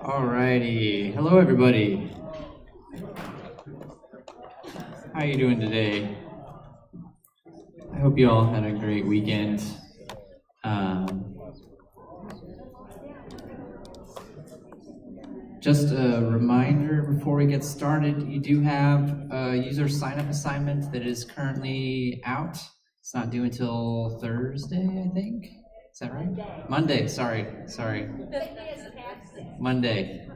Alrighty, hello everybody. How are you doing today? I hope you all had a great weekend. Just a reminder before we get started, you do have a user sign-up assignment that is currently out. It's not due until Thursday, I think. Is that right? Monday, sorry. Monday,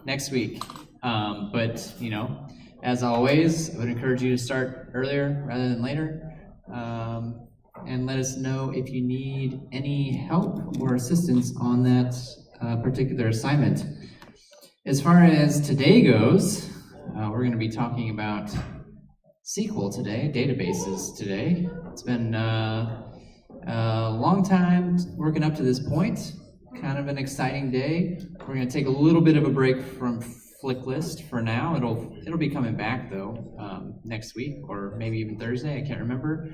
next week. But, as always, I would encourage you to start earlier rather than later. And let us know if you need any help or assistance on that particular assignment. As far as today goes, we're going to be talking about SQL today, databases today. It's been a long time working up to this point, kind of an exciting day. We're going to take a little bit of a break from FlickList for now. It'll be coming back though next week or maybe even Thursday, I can't remember.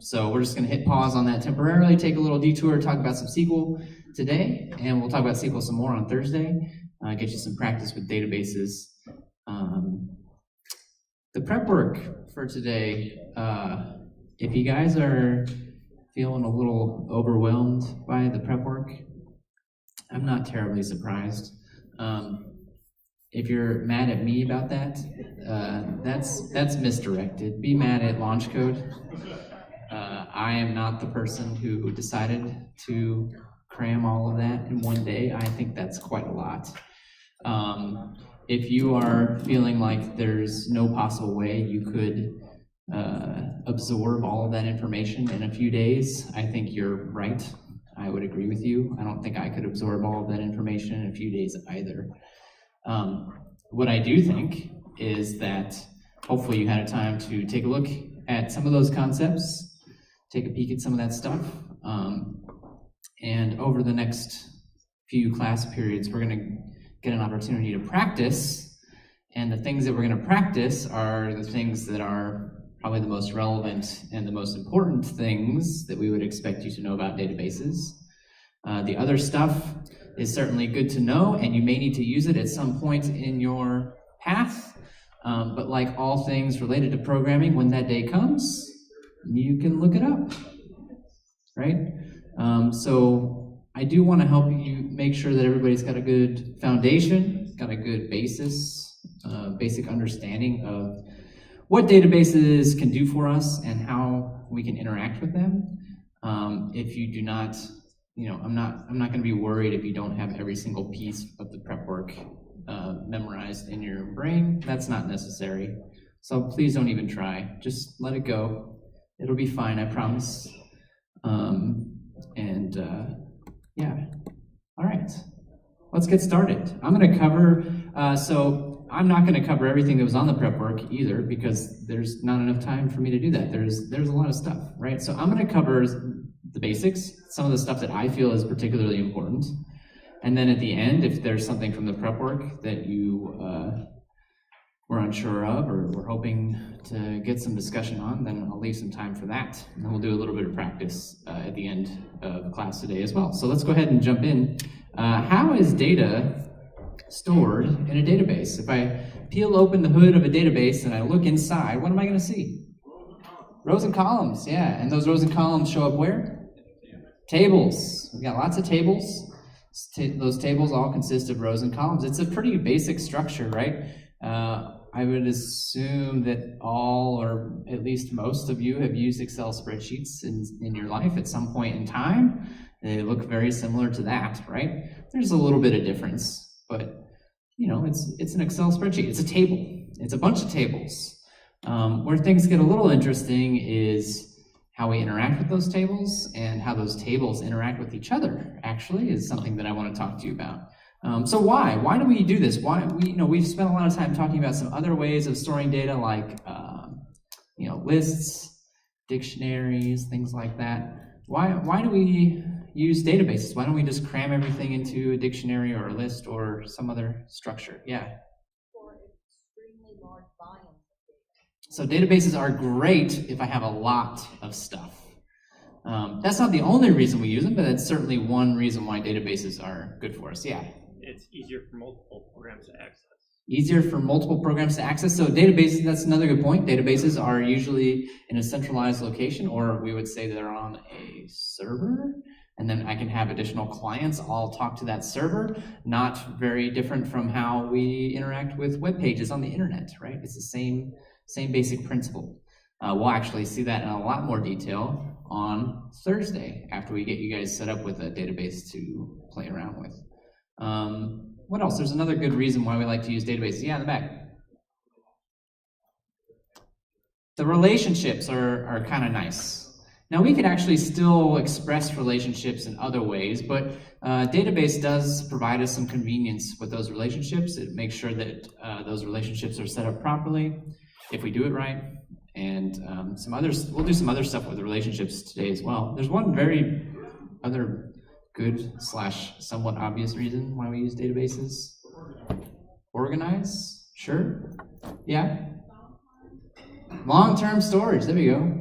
So we're just going to hit pause on that temporarily, take a little detour, talk about some SQL today, and we'll talk about SQL some more on Thursday. Get you some practice with databases. The prep work for today, if you guys are feeling a little overwhelmed by the prep work, I'm not terribly surprised. If you're mad at me about that, that's misdirected. Be mad at launch code. I am not the person who decided to cram all of that in one day. I think that's quite a lot. If you are feeling like there's no possible way you could absorb all of that information in a few days, I think you're right. I would agree with you. I don't think I could absorb all of that information in a few days either. What I do think is that hopefully you had a time to take a look at some of those concepts, take a peek at some of that stuff, and over the next few class periods, we're going to get an opportunity to practice, and the things that we're going to practice are the things that are probably the most relevant and the most important things that we would expect you to know about databases. The other stuff is certainly good to know, and you may need to use it at some point in your path, but like all things related to programming, when that day comes, you can look it up, right? So I do want to help you make sure that everybody's got a good foundation, got a good basis, basic understanding of what databases can do for us and how we can interact with them. If you do not, I'm not going to be worried if you don't have every single piece of the prep work memorized in your brain. That's not necessary. So please don't even try. Just let it go. It'll be fine, I promise. Yeah. All right. Let's get started. I'm going to cover, I'm not going to cover everything that was on the prep work either, because there's not enough time for me to do that. There's a lot of stuff, right? So I'm going to cover the basics, some of the stuff that I feel is particularly important. And then at the end, if there's something from the prep work that you were unsure of or were hoping to get some discussion on, then I'll leave some time for that. And we'll do a little bit of practice at the end of class today as well. So let's go ahead and jump in. How is data stored in a database? If I peel open the hood of a database and I look inside, what am I going to see? Rows and columns, yeah. And those rows and columns show up where? Tables. We've got lots of tables. Those tables all consist of rows and columns. It's a pretty basic structure, right? I would assume that all, or at least most of you, have used Excel spreadsheets in your life at some point in time. They look very similar to that, right? There's a little bit of difference, but it's an Excel spreadsheet. It's a table. It's a bunch of tables. Where things get a little interesting is how we interact with those tables, and how those tables interact with each other, actually, is something that I want to talk to you about. So why? Why do we do this? Why we've spent a lot of time talking about some other ways of storing data, like lists, dictionaries, things like that. Why do we use databases? Why don't we just cram everything into a dictionary or a list or some other structure? Yeah. For extremely large volumes of data. So databases are great if I have a lot of stuff. That's not the only reason we use them, but that's certainly one reason why databases are good for us. Yeah. it's easier for multiple programs to access. Easier for multiple programs to access. So databases, that's another good point. Databases are usually in a centralized location, or we would say they're on a server, and then I can have additional clients all talk to that server. Not very different from how we interact with web pages on the internet, right? It's the same basic principle. We'll actually see that in a lot more detail on Thursday after we get you guys set up with a database to play around with. What else? There's another good reason why we like to use databases. Yeah, in the back. The relationships are kind of nice. Now we could actually still express relationships in other ways, but database does provide us some convenience with those relationships. It makes sure that those relationships are set up properly if we do it right. And we'll do some other stuff with the relationships today as well. There's one very other good / somewhat obvious reason why we use databases. Organize, sure, yeah. Long-term storage, there we go.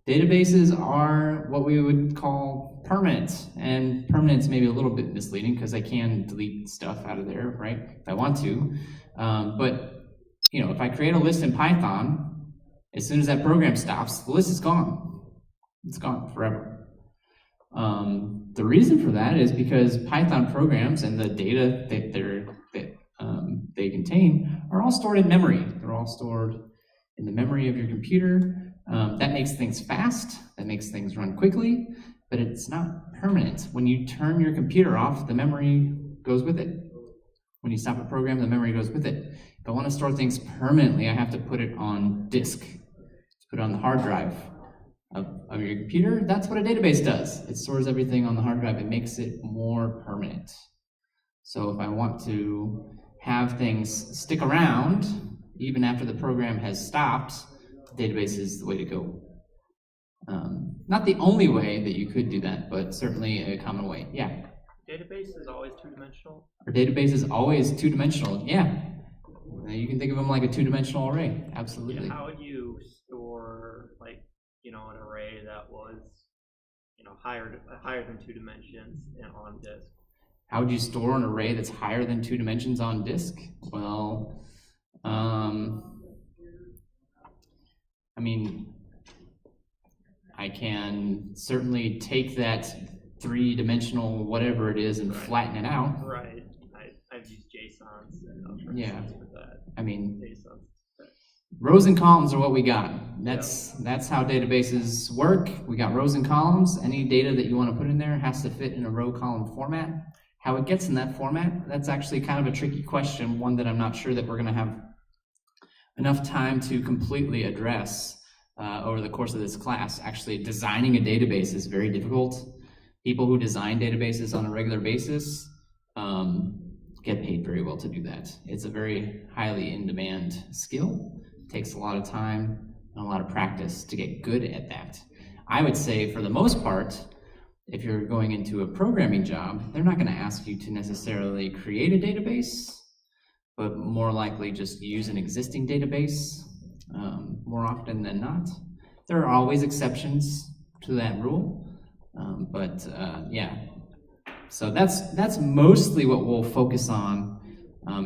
Databases are what we would call permanent, and permanent's maybe a little bit misleading because I can delete stuff out of there, right, if I want to. But if I create a list in Python, as soon as that program stops, the list is gone. It's gone forever. The reason for that is because Python programs and the data that they contain are all stored in memory. They're all stored in the memory of your computer. That makes things fast, that makes things run quickly, but it's not permanent. When you turn your computer off, the memory goes with it. When you stop a program, the memory goes with it. If I want to store things permanently, I have to put it on disk. Put it on the hard drive of your computer. That's what a database does. It stores everything on the hard drive. It makes it more permanent. So if I want to have things stick around, even after the program has stopped, the database is the way to go. Not the only way that you could do that, but certainly a common way. Yeah? Database is always two-dimensional? Our database is always two-dimensional, yeah. You can think of them like a two-dimensional array, absolutely. Yeah, how would you store, an array that was, higher than 2 dimensions and on disk? How would you store an array that's higher than 2 dimensions on disk? Well, I can certainly take that 3-dimensional whatever it is and flatten it out. Right. I've used JSONs and yeah. for that. JSONs. Rows and columns are what we got. That's how databases work. We got rows and columns. Any data that you want to put in there has to fit in a row column format. How it gets in that format, that's actually kind of a tricky question, one that I'm not sure that we're going to have enough time to completely address over the course of this class. Actually, designing a database is very difficult. People who design databases on a regular basis get paid very well to do that. It's a very highly in-demand skill. It takes a lot of time and a lot of practice to get good at that. I would say for the most part, if you're going into a programming job, they're not going to ask you to necessarily create a database, but more likely just use an existing database more often than not. There are always exceptions to that rule, yeah. So that's mostly what we'll focus on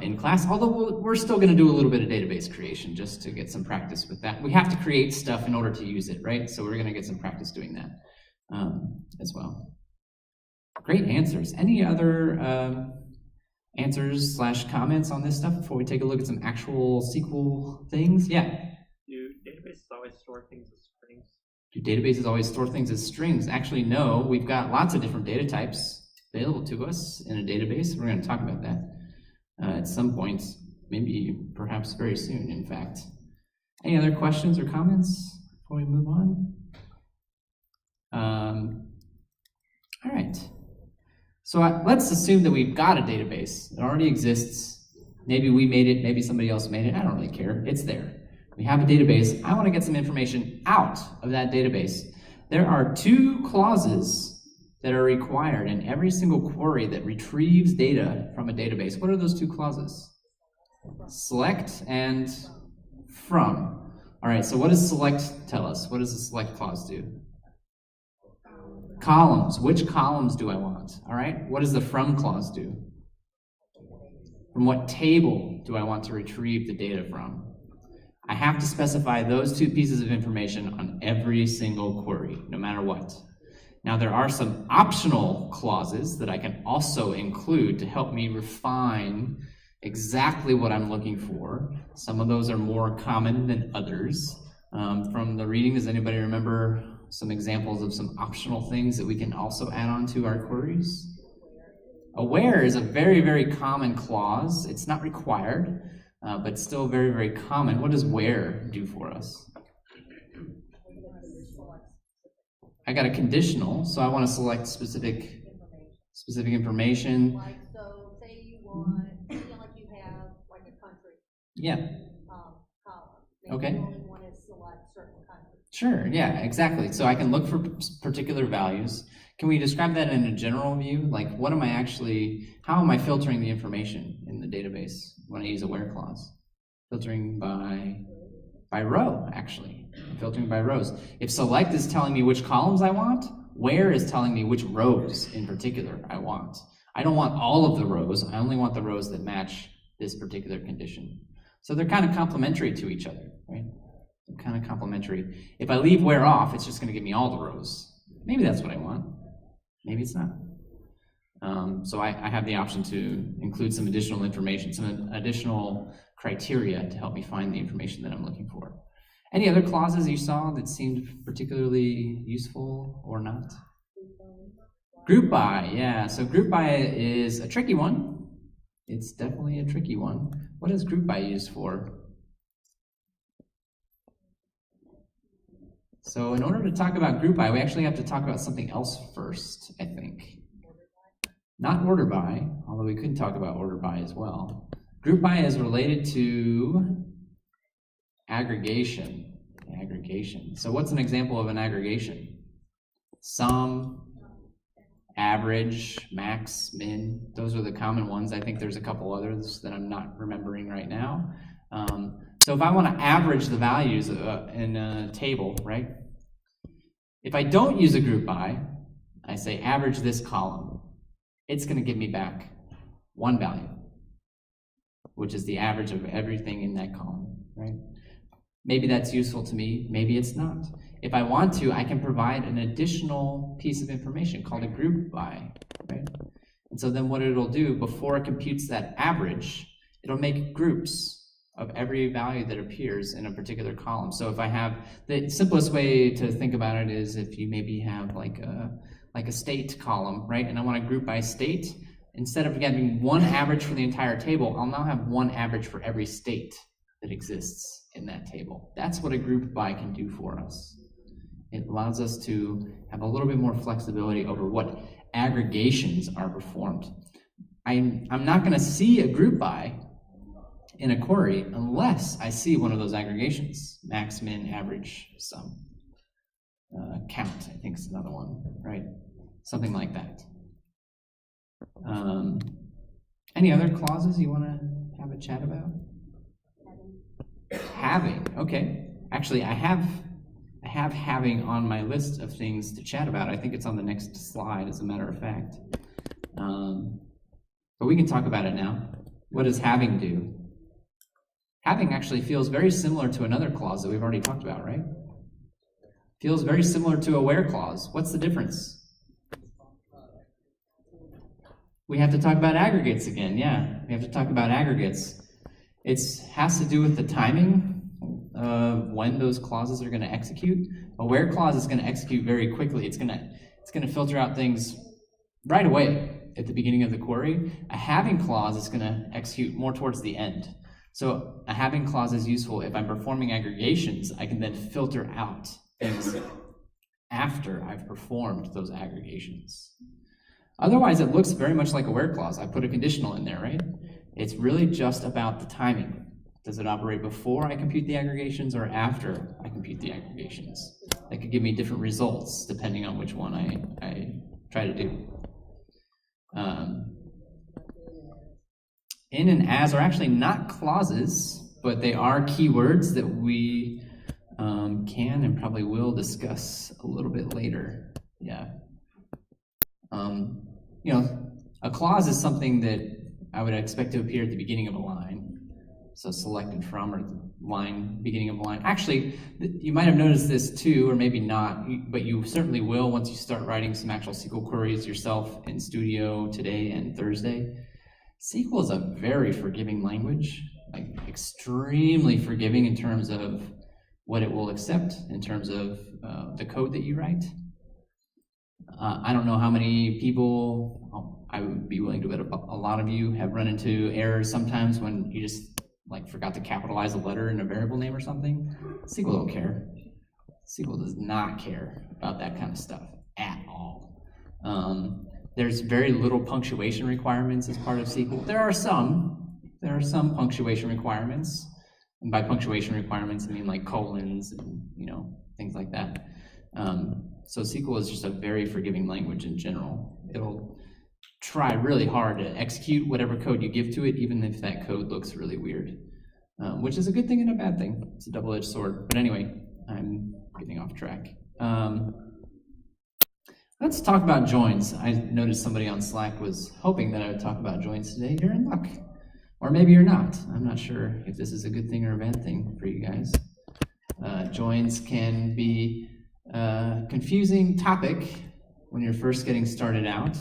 in class, although we're still going to do a little bit of database creation just to get some practice with that. We have to create stuff in order to use it, right? So we're going to get some practice doing that as well. Great answers. Any other answers / comments on this stuff before we take a look at some actual SQL things? Yeah? Do databases always store things as strings? Do databases always store things as strings? Actually, no. We've got lots of different data types available to us in a database. We're going to talk about that at some point, maybe perhaps very soon, in fact. Any other questions or comments before we move on? All right. So let's assume that we've got a database. It already exists. Maybe we made it, maybe somebody else made it. I don't really care. It's there. We have a database. I want to get some information out of that database. There are 2 clauses that are required in every single query that retrieves data from a database. What are those 2 clauses? Select and from. All right, so what does select tell us? What does the select clause do? Columns. Which columns do I want? All right, what does the from clause do? From what table do I want to retrieve the data from? I have to specify those two pieces of information on every single query, no matter what. Now, there are some optional clauses that I can also include to help me refine exactly what I'm looking for. Some of those are more common than others. From the reading, does anybody remember some examples of some optional things that we can also add on to our queries? Aware is a very, very common clause. It's not required, but still very, very common. What does where do for us? I got a conditional, so I want to select specific information. Like, so say you want, like you have like a country Yeah. column. Okay. You only want to select certain countries. Sure, yeah, exactly. So I can look for particular values. Can we describe that in a general view? Like, how am I filtering the information in the database when I use a where clause? Filtering by row, actually. I'm filtering by rows. If select is telling me which columns I want, where is telling me which rows in particular I want. I don't want all of the rows, I only want the rows that match this particular condition. So they're kind of complementary to each other, right? They're kind of complementary. If I leave where off, it's just going to give me all the rows. Maybe that's what I want. Maybe it's not. So I have the option to include some additional information, some additional criteria to help me find the information that I'm looking for. Any other clauses you saw that seemed particularly useful or not? Group by, yeah. So group by is a tricky one. It's definitely a tricky one. What is group by used for? So in order to talk about group by, we actually have to talk about something else first, I think. Not order by, although we could talk about order by as well. Group by is related to aggregation. So what's an example of an aggregation? Sum, average, max, min. Those are the common ones. I think there's a couple others that I'm not remembering right now. So if I want to average the values in a table, right? If I don't use a group by, I say average this column. It's going to give me back one value, which is the average of everything in that column, right? Maybe that's useful to me, maybe it's not. If I want to, I can provide an additional piece of information called a group by, right? And so then what it'll do, before it computes that average, it'll make groups of every value that appears in a particular column. So if I have, the simplest way to think about it is if you maybe have like a state column, right? And I want to group by state. Instead of getting one average for the entire table, I'll now have one average for every state that exists in that table. That's what a group by can do for us. It allows us to have a little bit more flexibility over what aggregations are performed. I'm not going to see a group by in a query unless I see one of those aggregations: max, min, average, sum. Count, I think, is another one, right? Something like that. Any other clauses you want to have a chat about? Having, okay. Actually, I have having on my list of things to chat about. I think it's on the next slide, as a matter of fact. But we can talk about it now. What does having do? Having actually feels very similar to another clause that we've already talked about, right? Feels very similar to a where clause. What's the difference? We have to talk about aggregates again, yeah. We have to talk about aggregates. It has to do with the timing of when those clauses are going to execute. A where clause is going to execute very quickly. It's going to filter out things right away at the beginning of the query. A having clause is going to execute more towards the end. So a having clause is useful if I'm performing aggregations. I can then filter out things after I've performed those aggregations. Otherwise, it looks very much like a where clause. I put a conditional in there, right? It's really just about the timing. Does it operate before I compute the aggregations or after I compute the aggregations? That could give me different results depending on which one I try to do. In and as are actually not clauses, but they are keywords that we can and probably will discuss a little bit later. Yeah. A clause is something that I would expect to appear at the beginning of a line. So selected from, or the line, beginning of a line. Actually, you might have noticed this too, or maybe not, but you certainly will once you start writing some actual SQL queries yourself in Studio today and Thursday. SQL is a very forgiving language, like extremely forgiving in terms of what it will accept, in terms of the code that you write. I don't know how many people, I would be willing to bet a lot of you have run into errors sometimes when you just like forgot to capitalize a letter in a variable name or something. SQL don't care. SQL does not care about that kind of stuff at all. There's very little punctuation requirements as part of SQL. There are some punctuation requirements. And by punctuation requirements, I mean like colons and things like that. So SQL is just a very forgiving language in general. It'll try really hard to execute whatever code you give to it, even if that code looks really weird, which is a good thing and a bad thing. It's a double-edged sword. But anyway, I'm getting off track. Let's talk about joins. I noticed somebody on Slack was hoping that I would talk about joins today. You're in luck. Or maybe you're not. I'm not sure if this is a good thing or a bad thing for you guys. Joins can be a confusing topic when you're first getting started out.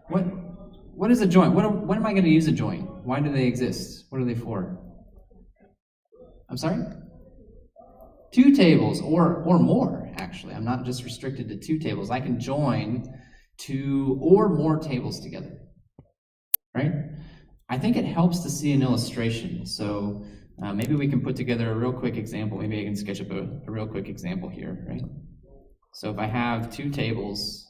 What is a join? When am I going to use a join? Why do they exist? What are they for? I'm sorry? Two tables or more, actually. I'm not just restricted to two tables. I can join two or more tables together, right? I think it helps to see an illustration. So maybe we can put together a real quick example. Maybe I can sketch up a real quick example here, right? So if I have two tables,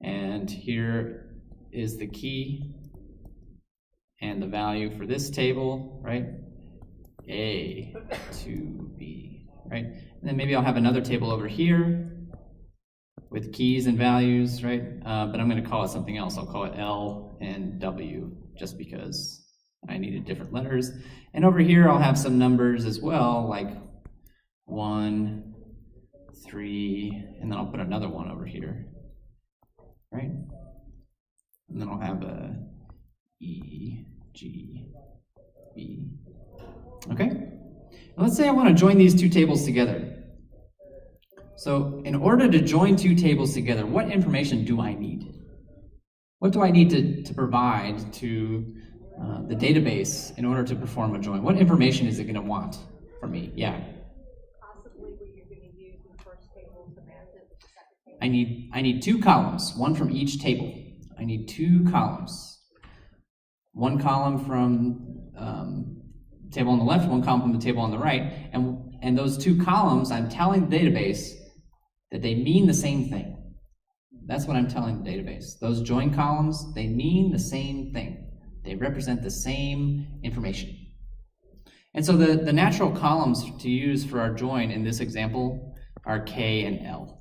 and here is the key and the value for this table, right? A to B, right? And then maybe I'll have another table over here with keys and values, right? But I'm going to call it something else. I'll call it L and W, just because I needed different letters. And over here I'll have some numbers as well, like 1, 3, and then I'll put another one over here, right? And then I'll have a E, G, B. Okay? Now let's say I want to join these two tables together. So in order to join two tables together, what information do I need? What do I need to provide to the database in order to perform a join? What information is it going to want from me? Yeah. Possibly what you're going to use in the first table to match it with the second table. I need two columns, one from each table. I need two columns. One column from table on the left, one column from the table on the right, and those two columns, I'm telling the database that they mean the same thing. That's what I'm telling the database. Those join columns, they mean the same thing. They represent the same information. And so the natural columns to use for our join in this example are K and L.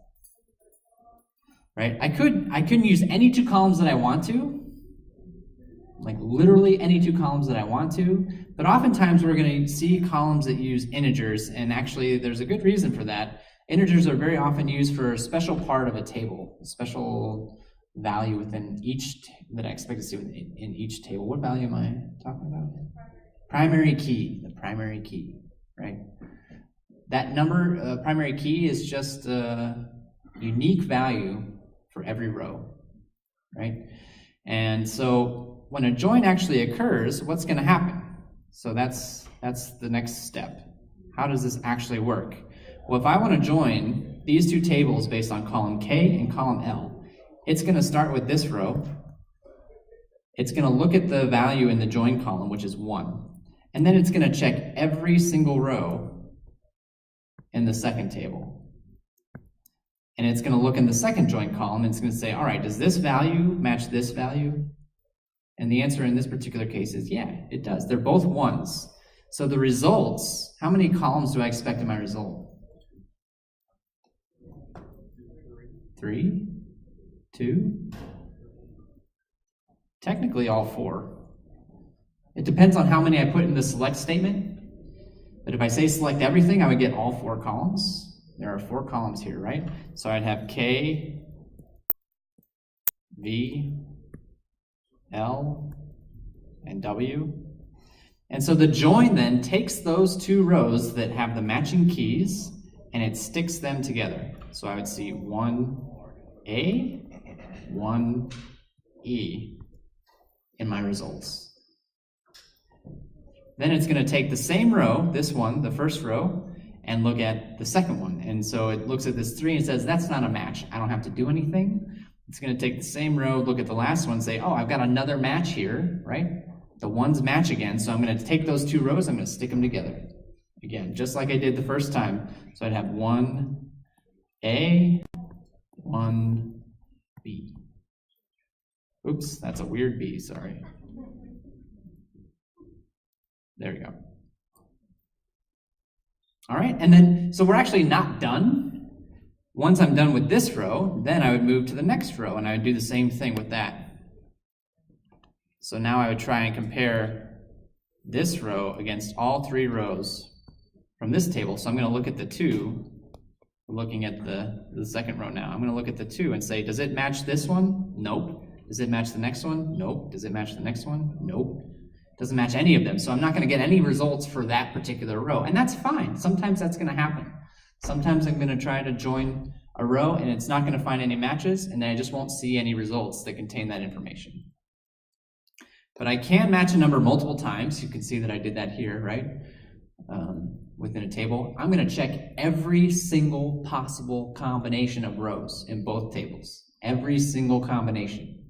Right? I couldn't use any two columns that I want to, like literally any two columns that I want to, but oftentimes we're going to see columns that use integers, and actually there's a good reason for that. Integers are very often used for a special part of a table, a special value within each that I expect to see in each table. What value am I talking about? Primary key, the primary key, right? That number, primary key, is just a unique value for every row, right? And so when a join actually occurs, what's going to happen? So that's the next step. How does this actually work? Well, if I want to join these two tables based on column K and column L, it's going to start with this row. It's going to look at the value in the join column, which is 1. And then it's going to check every single row in the second table. And it's going to look in the second join column, and it's going to say, all right, does this value match this value? And the answer in this particular case is, yeah, it does. They're both 1s. So the results, how many columns do I expect in my result? 3, 2, technically all 4. It depends on how many I put in the select statement. But if I say select everything, I would get all 4 columns. There are 4 columns here, right? So I'd have K, V, L, and W. And so the join then takes those two rows that have the matching keys and it sticks them together. So I would see 1A, 1E in my results. Then it's going to take the same row, this one, the first row, and look at the second one. And so it looks at this 3 and says, that's not a match. I don't have to do anything. It's going to take the same row, look at the last one, say, oh, I've got another match here, right? The ones match again, so I'm going to take those two rows, I'm going to stick them together. Again, just like I did the first time. So I'd have 1A, 1B. Oops, that's a weird B, sorry. There we go. All right, and then, so we're actually not done. Once I'm done with this row, then I would move to the next row, and I would do the same thing with that. So now I would try and compare this row against all 3 rows from this table. So I'm going to look at the 2. We're looking at the second row now. I'm going to look at the 2 and say, does it match this one? Nope. Does it match the next one? Nope. Does it match the next one? Nope. Doesn't match any of them. So I'm not going to get any results for that particular row. And that's fine. Sometimes that's going to happen. Sometimes I'm going to try to join a row and it's not going to find any matches, and then I just won't see any results that contain that information. But I can match a number multiple times. You can see that I did that here, right? Within a table. I'm going to check every single possible combination of rows in both tables. Every single combination.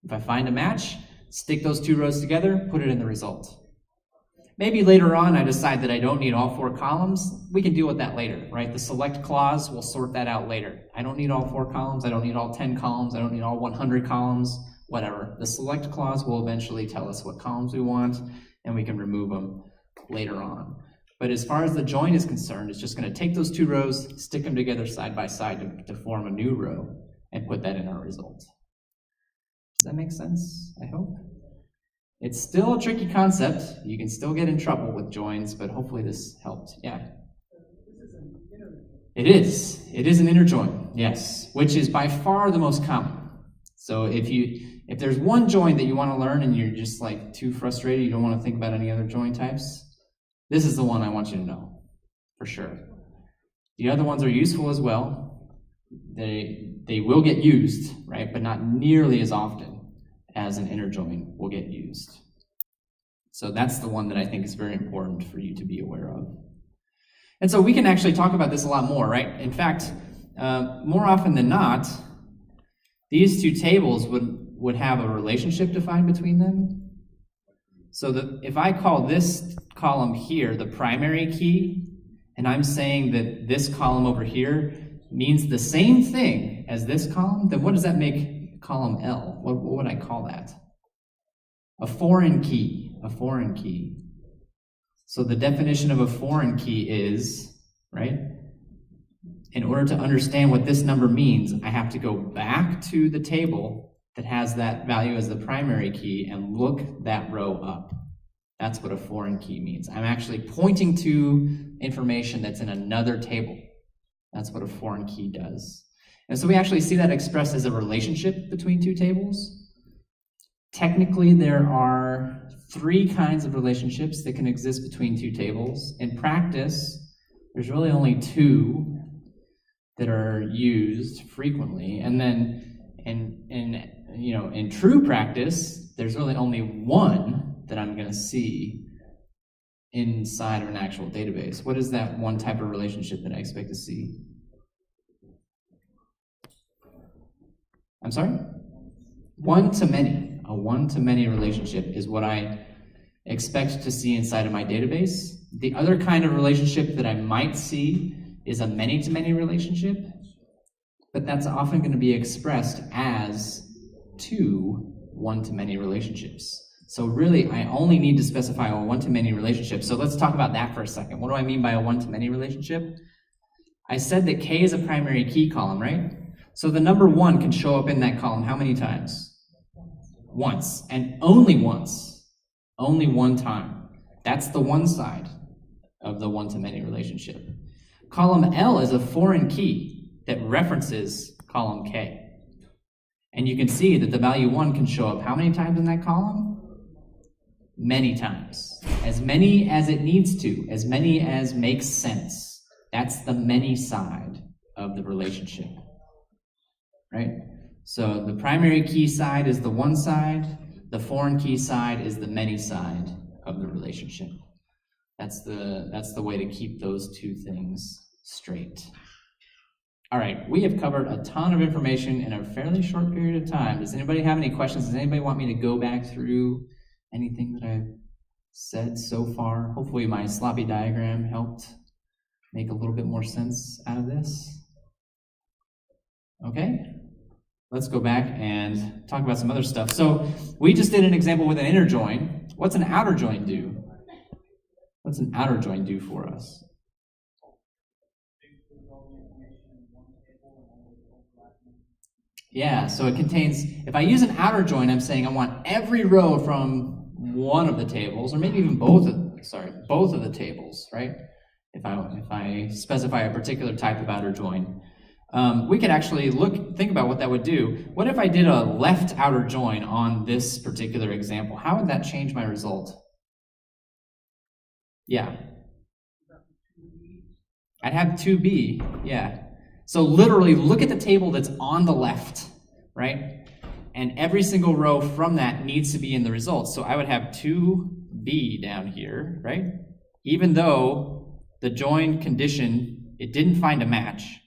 If I find a match, stick those 2 rows together, put it in the result. Maybe later on I decide that I don't need all 4 columns. We can deal with that later, right? The select clause will sort that out later. I don't need all 4 columns. I don't need all 10 columns. I don't need all 100 columns. Whatever. The select clause will eventually tell us what columns we want, and we can remove them later on. But as far as the join is concerned, it's just going to take those 2 rows, stick them together side by side to form a new row, and put that in our result. Does that make sense? I hope. It's still a tricky concept. You can still get in trouble with joins, but hopefully this helped. Yeah. It is. It is an inner join, yes, which is by far the most common. So if there's one join that you want to learn and you're just like too frustrated, you don't want to think about any other join types, this is the one I want you to know, for sure. The other ones are useful as well. They will get used, right, but not nearly as often as an inner join will get used. So that's the one that I think is very important for you to be aware of. And so we can actually talk about this a lot more, right? In fact, more often than not, these 2 tables would have a relationship defined between them. So that if I call this column here the primary key, and I'm saying that this column over here means the same thing as this column, then what does that make column L? What would I call that? A foreign key, a foreign key. So the definition of a foreign key is, right? In order to understand what this number means, I have to go back to the table that has that value as the primary key and look that row up. That's what a foreign key means. I'm actually pointing to information that's in another table. That's what a foreign key does. And so we actually see that expressed as a relationship between 2 tables. Technically, there are 3 kinds of relationships that can exist between 2 tables. In practice, there's really only 2 that are used frequently. And then in true practice, there's really only 1 that I'm going to see inside of an actual database. What is that one type of relationship that I expect to see? I'm sorry? One-to-many. A one-to-many relationship is what I expect to see inside of my database. The other kind of relationship that I might see is a many-to-many relationship, but that's often going to be expressed as 2 one-to-many relationships. So really, I only need to specify a one-to-many relationship. So let's talk about that for a second. What do I mean by a one-to-many relationship? I said that K is a primary key column, right? So the number 1 can show up in that column how many times? Once, and only once. Only one time. That's the one side of the one-to-many relationship. Column L is a foreign key that references column K. And you can see that the value 1 can show up how many times in that column? many times. As many as it needs to, as many as makes sense. That's the many side of the relationship, right? So the primary key side is the one side, the foreign key side is the many side of the relationship. That's the way to keep those two things straight. All right, we have covered a ton of information in a fairly short period of time. Does anybody have any questions? Does anybody want me to go back through anything that I've said so far? Hopefully my sloppy diagram helped make a little bit more sense out of this. Okay, let's go back and talk about some other stuff. So we just did an example with an inner join. What's an outer join do? What's an outer join do for us? Yeah, so it contains, if I use an outer join, I'm saying I want every row from one of the tables, or maybe even both of the tables, right? If I specify a particular type of outer join. We could actually think about what that would do. What if I did a left outer join on this particular example? How would that change my result? Yeah. I'd have 2b, yeah. So literally look at the table that's on the left, right? And every single row from that needs to be in the results. So I would have 2b down here, right? Even though the join condition, it didn't find a match,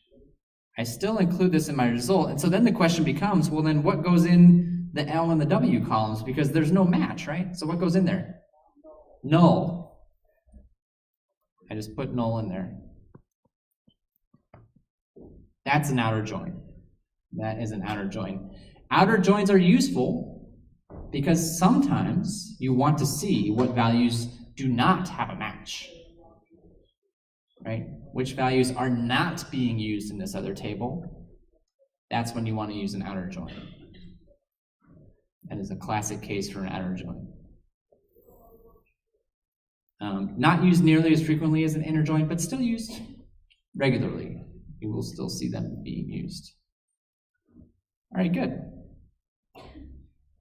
I still include this in my result. And so then the question becomes, well then what goes in the L and the W columns? Because there's no match, right? So what goes in there? Null. I just put null in there. That's an outer join. That is an outer join. Outer joins are useful because sometimes you want to see what values do not have a match, right? Which values are not being used in this other table. That's when you want to use an outer join. That is a classic case for an outer join. Not used nearly as frequently as an inner join, but still used regularly. You will still see them being used. All right, good.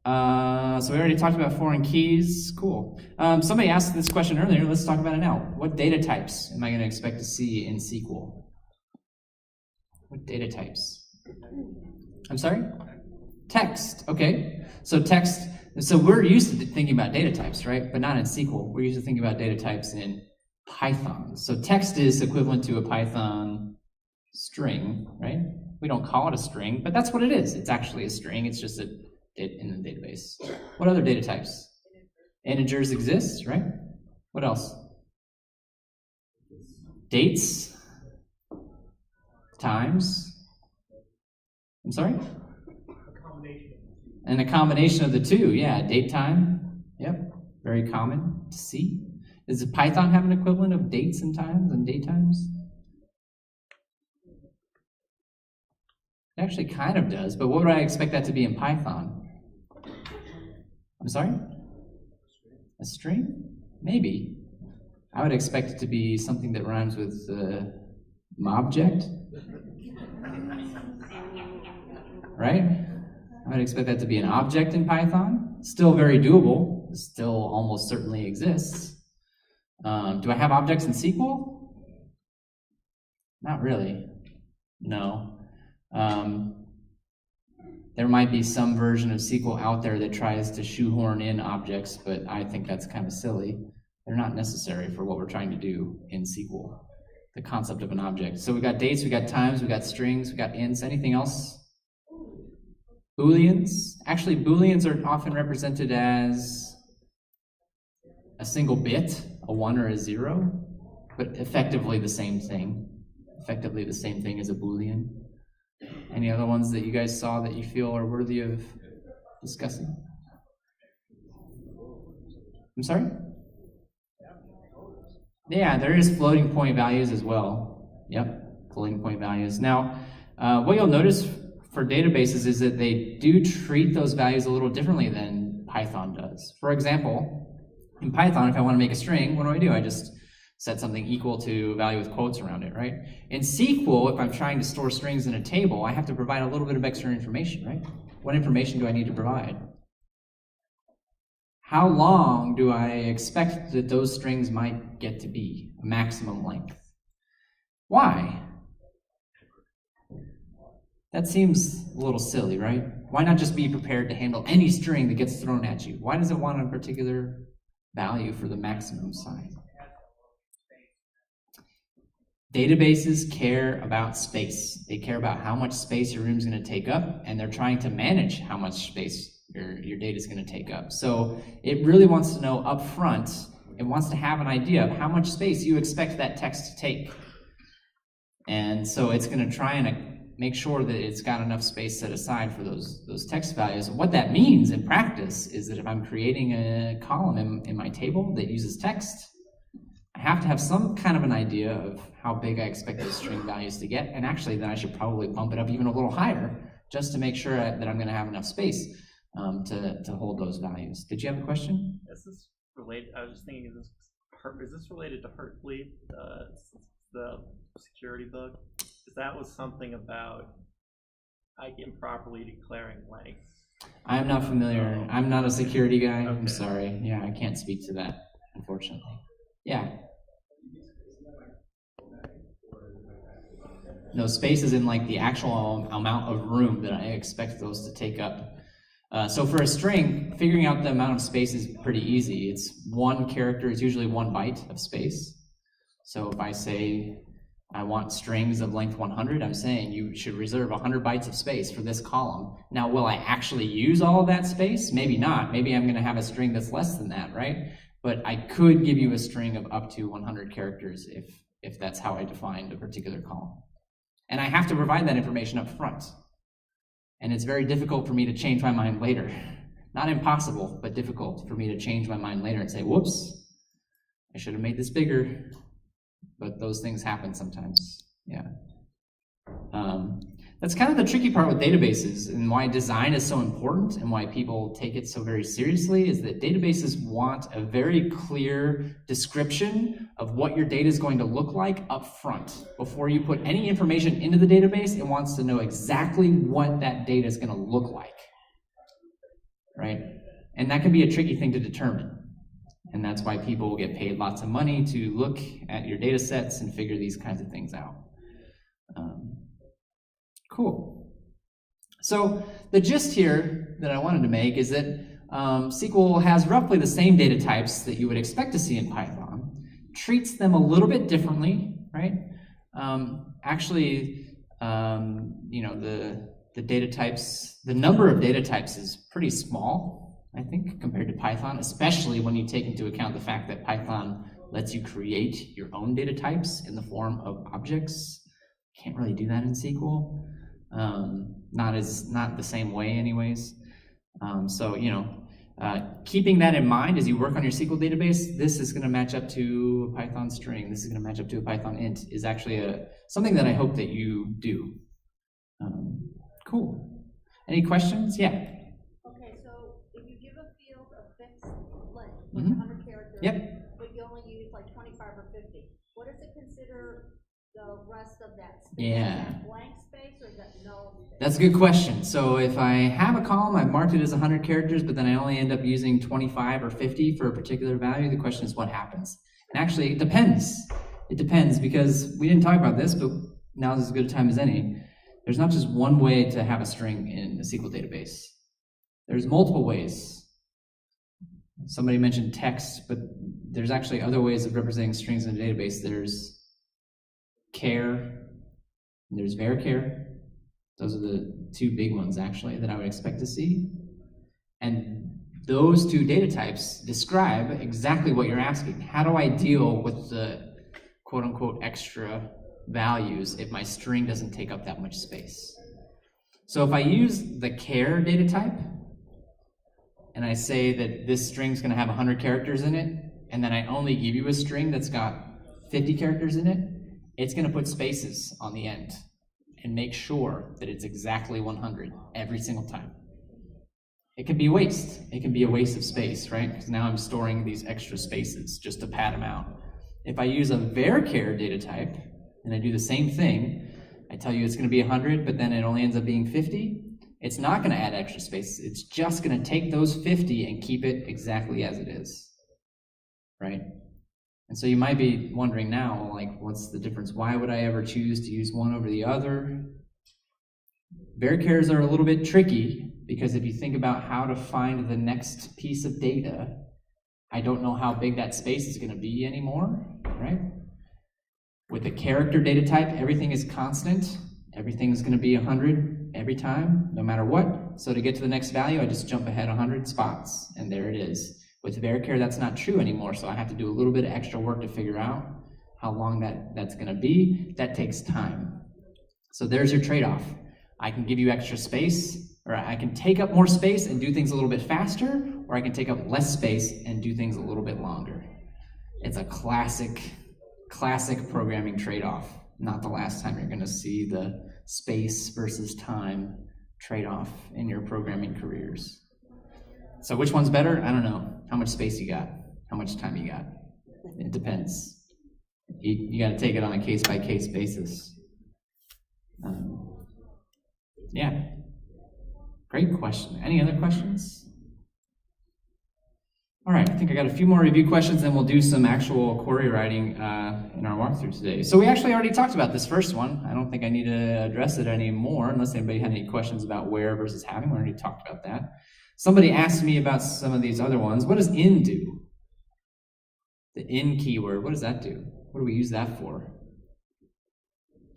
So we already talked about foreign keys. Cool. Somebody asked this question earlier. Let's talk about it now. What data types am I going to expect to see in SQL? What data types? I'm sorry? Text. Okay. So text. So we're used to thinking about data types, right? But not in SQL. We're used to thinking about data types in Python. So text is equivalent to a Python string, right? We don't call it a string, but that's what it is. It's actually a string. It's just in the database. What other data types? Integers exist, right? What else? Dates, times. I'm sorry? And a combination of the two, yeah. Date time, yep. Very common to see. Does Python have an equivalent of dates and times and date times? It actually kind of does, but what would I expect that to be in Python? I'm sorry? A string? Maybe. I would expect it to be something that rhymes with mobject. Right? I would expect that to be an object in Python. Still very doable. Still almost certainly exists. Do I have objects in SQL? Not really. No. There might be some version of SQL out there that tries to shoehorn in objects, but I think that's kind of silly. They're not necessary for what we're trying to do in SQL, the concept of an object. So we got dates, we got times, we got strings, we got ints. Anything else? Booleans. Actually, Booleans are often represented as a single bit, a 1 or a 0, but effectively the same thing. Effectively the same thing as a Boolean. Any other ones that you guys saw that you feel are worthy of discussing? I'm sorry? Yeah, there is floating point values as well. Yep, floating point values. Now, what you'll notice for databases is that they do treat those values a little differently than Python does. For example, in Python, if I want to make a string, what do? I just set something equal to a value with quotes around it, right? In SQL, if I'm trying to store strings in a table, I have to provide a little bit of extra information, right? What information do I need to provide? how long do I expect that those strings might get to be, a maximum length? Why? That seems a little silly, right? Why not just be prepared to handle any string that gets thrown at you? Why does it want a particular value for the maximum size? Databases care about space. They care about how much space your room's going to take up, and they're trying to manage how much space your data is going to take up. So it really wants to know up front, it wants to have an idea of how much space you expect that text to take. And so it's going to try and make sure that it's got enough space set aside for those text values. What that means in practice is that if I'm creating a column in my table that uses text, I have to have some kind of an idea of how big I expect those string values to get, and actually then I should probably bump it up even a little higher just to make sure that I'm going to have enough space to hold those values. Did you have a question? Is this related? I was just thinking, is this related to Heartbleed, the security bug? Because that was something about improperly declaring length. I'm not familiar. I'm not a security guy. Okay. I'm sorry. Yeah, I can't speak to that, unfortunately. Yeah. No, space is in like the actual amount of room that I expect those to take up. So for a string, figuring out the amount of space is pretty easy. It's one character is usually 1 byte of space. So if I say I want strings of length 100, I'm saying you should reserve 100 bytes of space for this column. Now, will I actually use all of that space? Maybe not. Maybe I'm going to have a string that's less than that, right? But I could give you a string of up to 100 characters if that's how I defined a particular column. And I have to provide that information up front. And it's very difficult for me to change my mind later. Not impossible, but difficult for me to change my mind later and say, whoops, I should have made this bigger. But those things happen sometimes, yeah. That's kind of the tricky part with databases, and why design is so important and why people take it so very seriously is that databases want a very clear description of what your data is going to look like up front. Before you put any information into the database, it wants to know exactly what that data is going to look like, right? And that can be a tricky thing to determine. And that's why people get paid lots of money to look at your data sets and figure these kinds of things out. Cool. So the gist here that I wanted to make is that SQL has roughly the same data types that you would expect to see in Python, treats them a little bit differently, right? You know, the data types, the number of data types is pretty small, I think, compared to Python, especially when you take into account the fact that Python lets you create your own data types in the form of objects. Can't really do that in SQL. Not the same way anyways. So, you know, keeping that in mind as you work on your SQL database, this is going to match up to a Python string, this is going to match up to a Python int, is actually something that I hope that you do. Cool. Any questions? Yeah. Okay, so if you give a field a fixed length, like 100 characters, Yep. but you only use like 25 or 50, what does it consider the rest of that space? Yeah. Is that blank space or is that null space? That's a good question. So if I have a column, I've marked it as 100 characters, but then I only end up using 25 or 50 for a particular value, the question is what happens? And actually, it depends. It depends because we didn't talk about this, but now is as good a time as any. There's not just one way to have a string in a SQL database. There's multiple ways. Somebody mentioned text, but there's actually other ways of representing strings in a database. There's char, and there's varchar. Those are the two big ones, actually, that I would expect to see. And those two data types describe exactly what you're asking. How do I deal with the quote-unquote extra values if my string doesn't take up that much space? So if I use the char data type, and I say that this string's going to have 100 characters in it, and then I only give you a string that's got 50 characters in it, it's going to put spaces on the end and make sure that it's exactly 100 every single time. It can be a waste. It can be a waste of space, right? Because now I'm storing these extra spaces just to pad them out. If I use a varchar data type, and I do the same thing, I tell you it's going to be 100, but then it only ends up being 50, It's not going to add extra space. It's just going to take those 50 and keep it exactly as it is, right? And so you might be wondering now, like, what's the difference? Why would I ever choose to use one over the other? Varchars are a little bit tricky because if you think about how to find the next piece of data, I don't know how big that space is going to be anymore, right? With a character data type, everything is constant. Everything's going to be 100 every time, no matter what. So to get to the next value, I just jump ahead 100 spots, and there it is. With varchar, that's not true anymore, so I have to do a little bit of extra work to figure out how long that's going to be. That takes time. So there's your trade-off. I can give you extra space, or I can take up more space and do things a little bit faster, or I can take up less space and do things a little bit longer. It's a classic programming trade-off. Not the last time you're going to see the space versus time trade-off in your programming careers. So which one's better? I don't know. How much space you got? How much time you got? It depends. You got to take it on a case-by-case basis. Yeah. Great question. Any other questions? All right, I think I got a few more review questions, and we'll do some actual query writing in our walkthrough today. So we actually already talked about this first one. I don't think I need to address it anymore, unless anybody had any questions about where versus having. We already talked about that. Somebody asked me about some of these other ones. What does in do? The in keyword, what does that do? What do we use that for?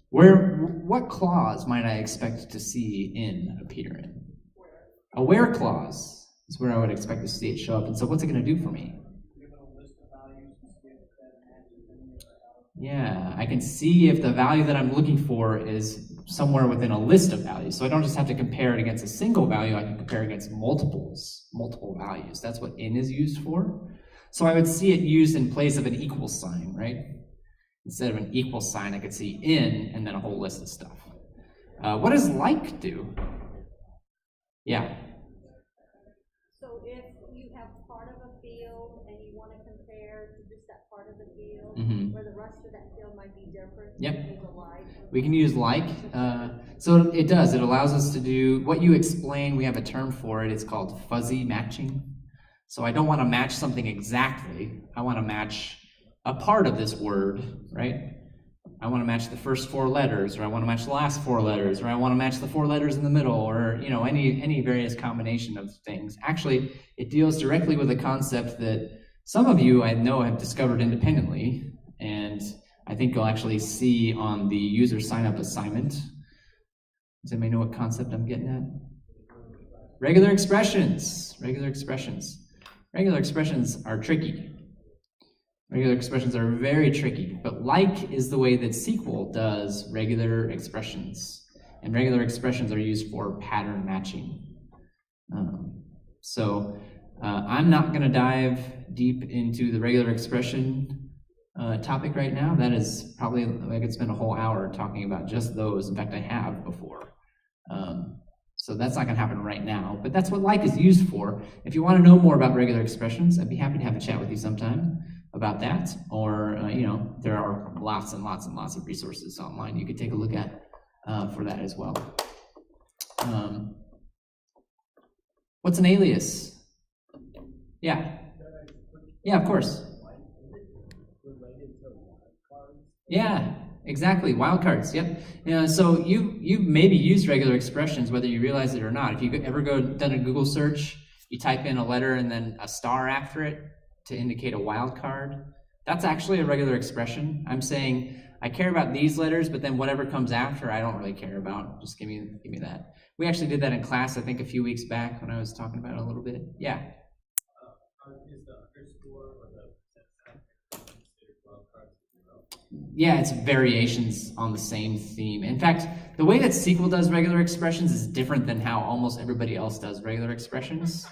What clause might I expect to see in appear in? A where clause is where I would expect to see it show up. And so what's it going to do for me? Yeah, I can see if the value that I'm looking for is somewhere within a list of values. So I don't just have to compare it against a single value, I can compare it against multiple values. That's what in is used for. So I would see it used in place of an equal sign, right? Instead of an equal sign, I could see in and then a whole list of stuff. What does like do? Yeah. So if you have part of a field and you want to compare to just that part of the field, where the rest of that field might be different, yep. You can use a like. We can use like. So it does. It allows us to do what you explain. We have a term for it. It's called fuzzy matching. So I don't want to match something exactly. I want to match a part of this word, right? I want to match the first 4 letters, or I want to match the last 4 letters, or I want to match the 4 letters in the middle, or any various combination of things. Actually, it deals directly with a concept that some of you I know have discovered independently, and I think you'll actually see on the user sign-up assignment. Does anybody know what concept I'm getting at? Regular expressions. Regular expressions. Regular expressions are tricky. Regular expressions are very tricky, but like is the way that SQL does regular expressions. And regular expressions are used for pattern matching. I'm not going to dive deep into the regular expression topic right now. That is probably, I could spend a whole hour talking about just those. In fact, I have before. So that's not going to happen right now, but that's what like is used for. If you want to know more about regular expressions, I'd be happy to have a chat with you sometime about that, or there are lots and lots and lots of resources online you could take a look at for that as well. What's an alias? Yeah, of course. Yeah, exactly. Wildcards. Yep. So you maybe used regular expressions whether you realize it or not. If you ever done a Google search, you type in a letter and then a star after it to indicate a wildcard. That's actually a regular expression. I'm saying I care about these letters, but then whatever comes after, I don't really care about. Just give me that. We actually did that in class, I think, a few weeks back when I was talking about it a little bit. Yeah. Is the underscore or the considered wildcards as well? Yeah, it's variations on the same theme. In fact, the way that SQL does regular expressions is different than how almost everybody else does regular expressions.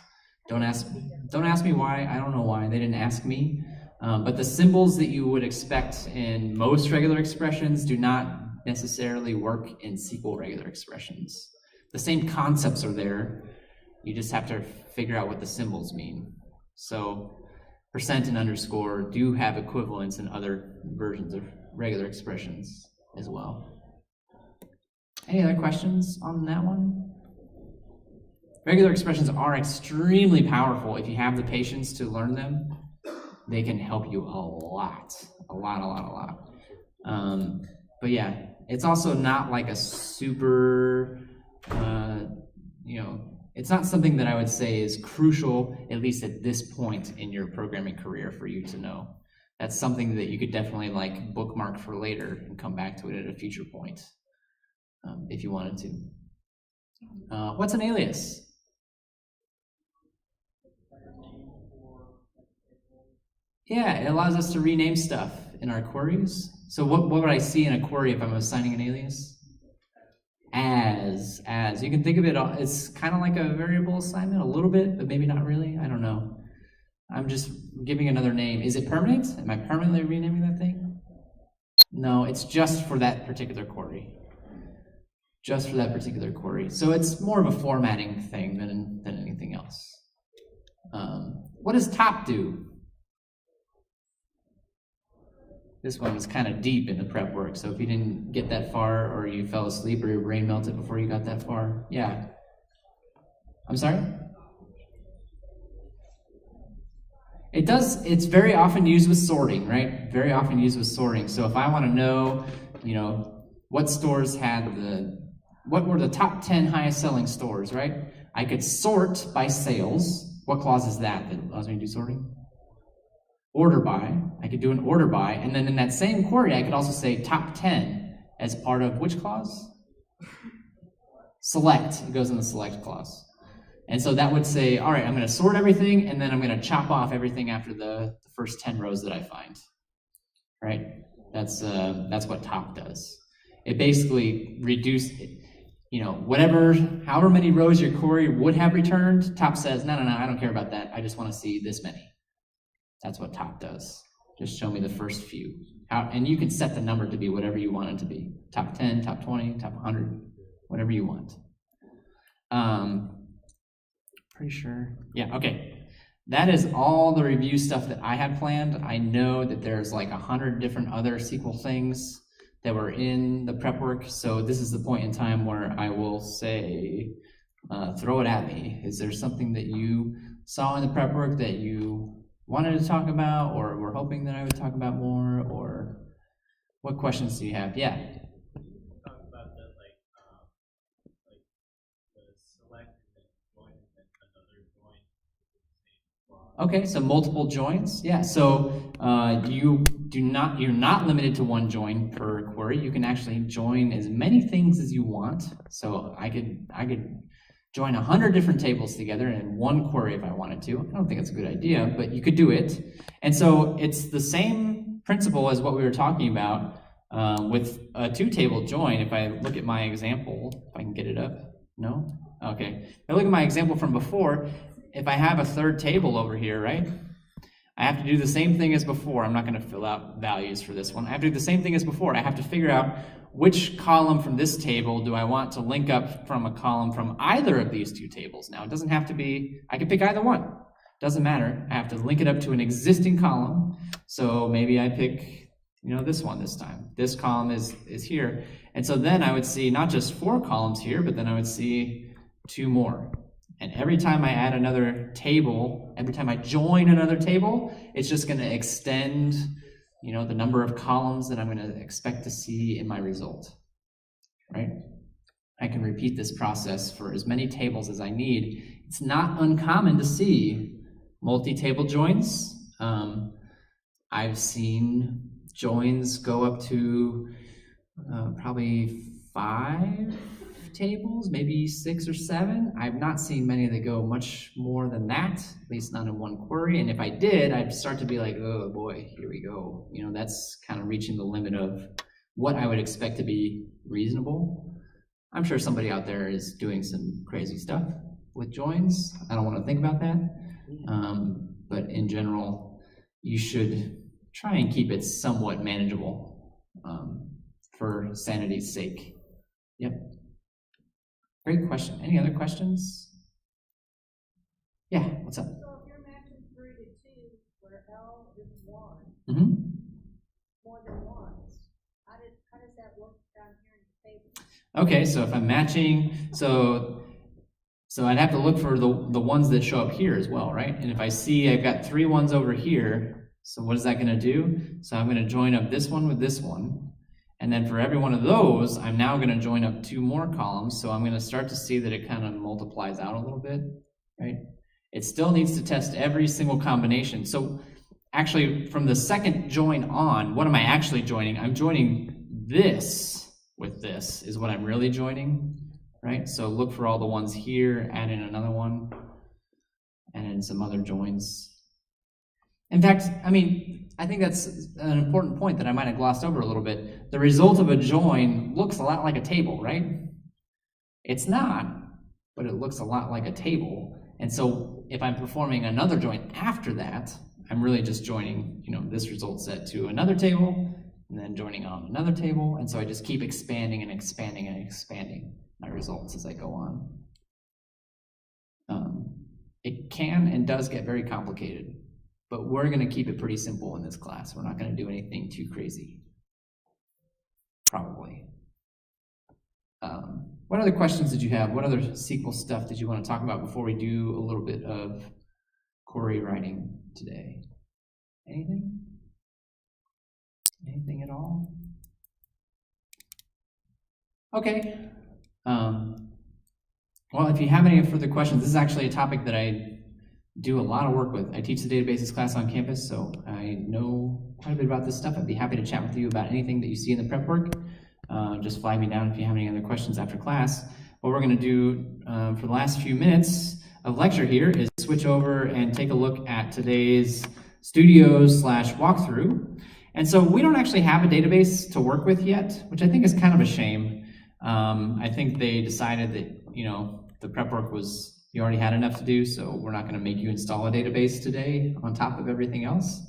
Don't ask me why. I don't know why. They didn't ask me. But the symbols that you would expect in most regular expressions do not necessarily work in SQL regular expressions. The same concepts are there. You just have to figure out what the symbols mean. So % and underscore do have equivalents in other versions of regular expressions as well. Any other questions on that one? Regular expressions are extremely powerful if you have the patience to learn them. They can help you a lot. But yeah, it's also not like a super, it's not something that I would say is crucial, at least at this point in your programming career, for you to know. That's something that you could definitely like bookmark for later and come back to it at a future point, if you wanted to. What's an alias? Yeah, it allows us to rename stuff in our queries. So what would I see in a query if I'm assigning an alias? As. You can think of it, it's kind of like a variable assignment, a little bit, but maybe not really. I don't know. I'm just giving another name. Is it permanent? Am I permanently renaming that thing? No, it's just for that particular query. Just for that particular query. So it's more of a formatting thing than anything else. What does top do? This one was kind of deep in the prep work, so if you didn't get that far, or you fell asleep, or your brain melted before you got that far, yeah. I'm sorry? It does, it's very often used with sorting, right? Very often used with sorting. So if I want to know, what stores had what were the top 10 highest selling stores, right? I could sort by sales. What clause is that allows me to do sorting? Order by. I could do an order by, and then in that same query, I could also say top 10 as part of which clause? Select. It goes in the select clause. And so that would say, all right, I'm going to sort everything, and then I'm going to chop off everything after the first 10 rows that I find. Right? That's what top does. It basically reduces, however many rows your query would have returned, top says, no, I don't care about that. I just want to see this many. That's what top does. Just show me the first few. And you can set the number to be whatever you want it to be. Top 10, top 20, top 100, whatever you want. Pretty sure. Yeah, okay. That is all the review stuff that I had planned. I know that there's like 100 different other SQL things that were in the prep work. So this is the point in time where I will say, throw it at me. Is there something that you saw in the prep work that you wanted to talk about, or were hoping that I would talk about more, or what questions do you have? Yeah. Talk about the like the select and join and another join. Okay, so multiple joins. Yeah. So you're not limited to one join per query. You can actually join as many things as you want. So I could join 100 different tables together in one query if I wanted to. I don't think it's a good idea, but you could do it. And so it's the same principle as what we were talking about with a two-table join. If I look at my example, if I can get it up. No? Okay. If I look at my example from before, if I have a third table over here, right? I have to do the same thing as before. I'm not going to fill out values for this one. I have to do the same thing as before. I have to figure out which column from this table do I want to link up from a column from either of these two tables. Now, it doesn't have to be, I can pick either one. Doesn't matter. I have to link it up to an existing column. So maybe I pick, this one this time. This column is here. And so then I would see not just 4 columns here, but then I would see 2 more. And every time I add another table, every time I join another table, it's just going to extend the number of columns that I'm going to expect to see in my result, right? I can repeat this process for as many tables as I need. It's not uncommon to see multi-table joins. I've seen joins go up to probably 5 tables, maybe 6 or 7. I've not seen many that go much more than that, at least not in one query. And if I did, I'd start to be like, oh boy, here we go. That's kind of reaching the limit of what I would expect to be reasonable. I'm sure somebody out there is doing some crazy stuff with joins. I don't want to think about that. But in general, you should try and keep it somewhat manageable for sanity's sake. Yep. Great question. Any other questions? Yeah, what's up? So if you're matching 3 to 2, where L is 1, more than once, how does that work down here in the table? Okay, so if I'm matching, so So I'd have to look for the ones that show up here as well, right? And if I see I've got 3 ones over here, so what is that going to do? So I'm going to join up this one with this one. And then for every one of those, I'm now going to join up 2 more columns. So I'm going to start to see that it kind of multiplies out a little bit, right? It still needs to test every single combination. So actually, from the second join on, what am I actually joining? I'm joining this with this is what I'm really joining, right? So look for all the ones here, add in another one, and then some other joins. In fact, I mean, I think that's an important point that I might have glossed over a little bit. The result of a join looks a lot like a table, right? It's not, but it looks a lot like a table. And so if I'm performing another join after that, I'm really just joining, this result set to another table, and then joining on another table. And so I just keep expanding and expanding and expanding my results as I go on. It can and does get very complicated, but we're going to keep it pretty simple in this class. We're not going to do anything too crazy, probably. What other questions did you have? What other SQL stuff did you want to talk about before we do a little bit of query writing today? Anything? Anything at all? Okay. Well, if you have any further questions, this is actually a topic that I do a lot of work with. I teach the databases class on campus, so I know quite a bit about this stuff. I'd be happy to chat with you about anything that you see in the prep work. Just flag me down if you have any other questions after class. What we're going to do for the last few minutes of lecture here is switch over and take a look at today's studios/walkthrough. And so we don't actually have a database to work with yet, which I think is kind of a shame. I think they decided that, the prep work you already had enough to do, so we're not going to make you install a database today on top of everything else.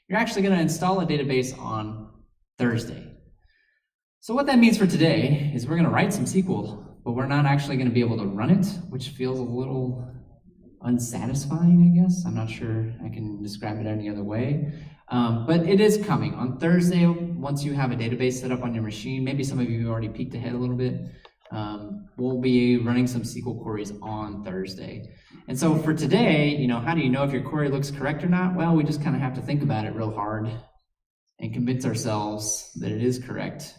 You're actually going to install a database on Thursday. So what that means for today is we're going to write some SQL, but we're not actually going to be able to run it, which feels a little unsatisfying, I guess. I'm not sure I can describe it any other way. But it is coming. On Thursday, once you have a database set up on your machine, maybe some of you already peeked ahead a little bit, we'll be running some SQL queries on Thursday. And so for today, how do you know if your query looks correct or not? Well, we just kind of have to think about it real hard and convince ourselves that it is correct.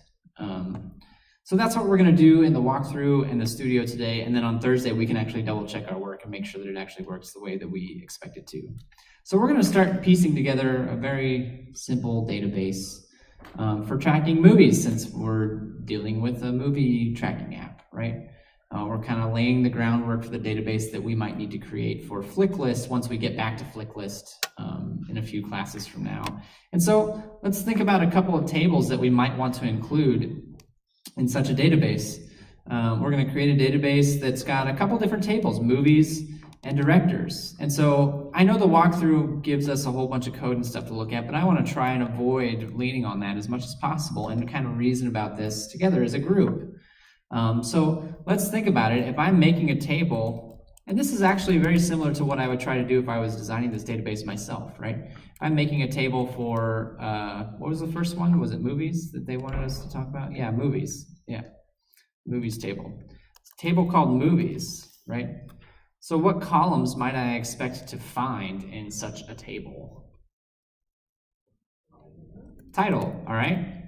So that's what we're going to do in the walkthrough and the studio today. And then on Thursday, we can actually double check our work and make sure that it actually works the way that we expect it to. So we're going to start piecing together a very simple database for tracking movies, since we're dealing with a movie tracking app, right? We're kind of laying the groundwork for the database that we might need to create for FlickList once we get back to FlickList in a few classes from now. And so let's think about a couple of tables that we might want to include in such a database. We're going to create a database that's got a couple different tables, movies and directors. And so I know the walkthrough gives us a whole bunch of code and stuff to look at, but I want to try and avoid leaning on that as much as possible and kind of reason about this together as a group. So let's think about it. If I'm making a table, and this is actually very similar to what I would try to do if I was designing this database myself, right? If I'm making a table for, what was the first one? Was it movies that they wanted us to talk about? Yeah, movies. Yeah, movies table. It's a table called movies, right? So what columns might I expect to find in such a table? Title, all right?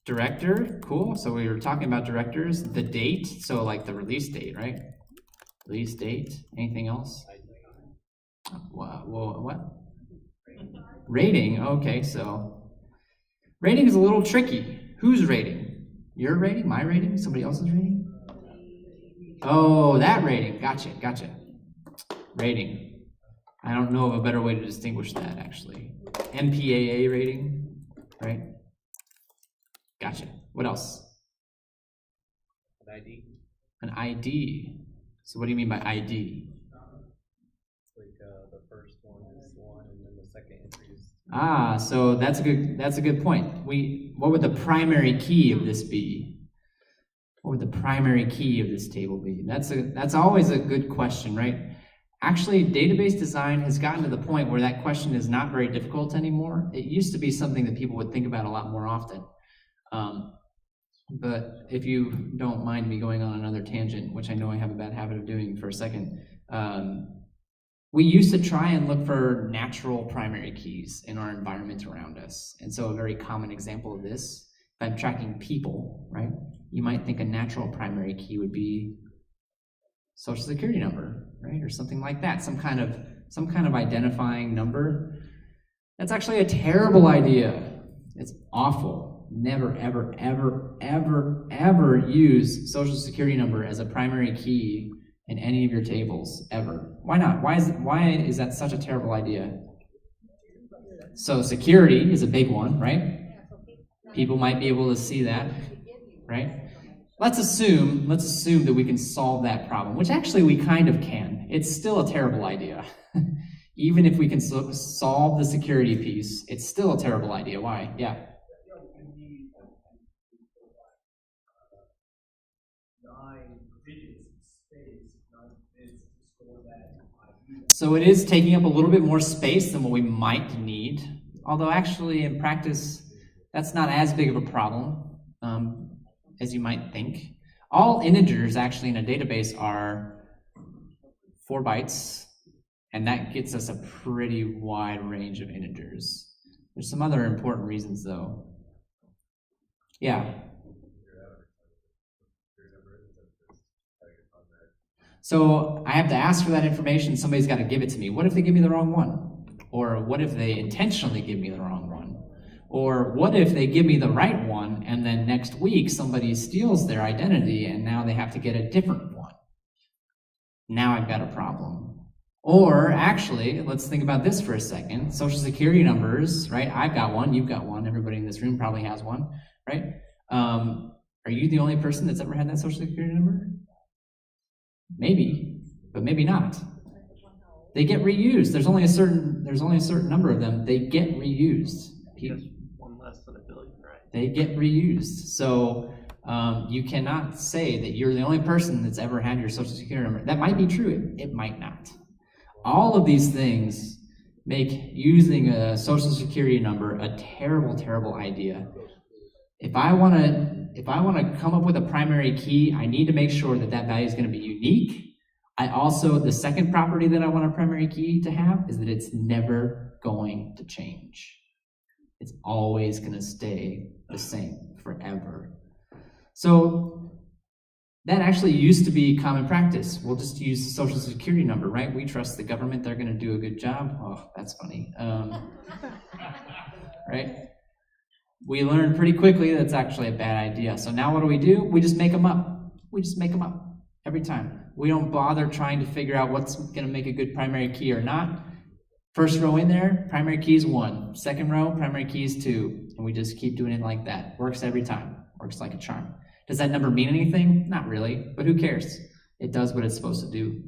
Director, cool. So we were talking about directors. The date, so like the release date, right? Release date. Anything else? What? Rating. Okay, so rating is a little tricky. Whose rating? Your rating? My rating? Somebody else's rating? Oh, that rating. Gotcha. Rating. I don't know of a better way to distinguish that, actually. MPAA rating, right? Gotcha. What else? An ID. An ID. So what do you mean by ID? Like the first one is one, and then the second entry is. So that's a good point. What would the primary key of this be? What would the primary key of this table be? That's always a good question, right? Actually, database design has gotten to the point where that question is not very difficult anymore. It used to be something that people would think about a lot more often. But if you don't mind me going on another tangent, which I know I have a bad habit of doing for a second, we used to try and look for natural primary keys in our environment around us. And so a very common example of this, if I'm tracking people, right? You might think a natural primary key would be social security number, right? Or something like that, some kind of identifying number. That's actually a terrible idea. It's awful. Never, ever, ever, ever, ever use social security number as a primary key in any of your tables, ever. Why not? Why is that such a terrible idea? So security is a big one, right? People might be able to see that, right? Let's assume that we can solve that problem, which actually we kind of can. It's still a terrible idea. Even if we can solve the security piece, it's still a terrible idea. Why? Yeah. So it is taking up a little bit more space than what we might need, although actually in practice, that's not as big of a problem as you might think. All integers actually in a database are 4 bytes, and that gets us a pretty wide range of integers. There's some other important reasons though. Yeah. So I have to ask for that information, somebody's got to give it to me. What if they give me the wrong one? Or what if they intentionally give me the wrong one? Or what if they give me the right one and then next week somebody steals their identity and now they have to get a different one? Now I've got a problem. Or actually, let's think about this for a second. Social security numbers, right? I've got one, you've got one, everybody in this room probably has one, right? Are you the only person that's ever had that social security number? Maybe, but maybe not. They get reused. There's only a certain number of them. They get reused. Just one less than a billion, right? They get reused. So you cannot say that you're the only person that's ever had your social security number. That might be true. It might not. All of these things make using a social security number a terrible, terrible idea. If I want to come up with a primary key, I need to make sure that that value is going to be unique. The second property that I want a primary key to have is that it's never going to change. It's always going to stay the same forever. So that actually used to be common practice. We'll just use the social security number, right? We trust the government, they're going to do a good job. Oh, that's funny. Right? We learned pretty quickly that's actually a bad idea. So now what do? We just make them up. We just make them up every time. We don't bother trying to figure out what's going to make a good primary key or not. First row in there, primary key is 1. Second row, primary key is 2. And we just keep doing it like that. Works every time. Works like a charm. Does that number mean anything? Not really, but who cares? It does what it's supposed to do.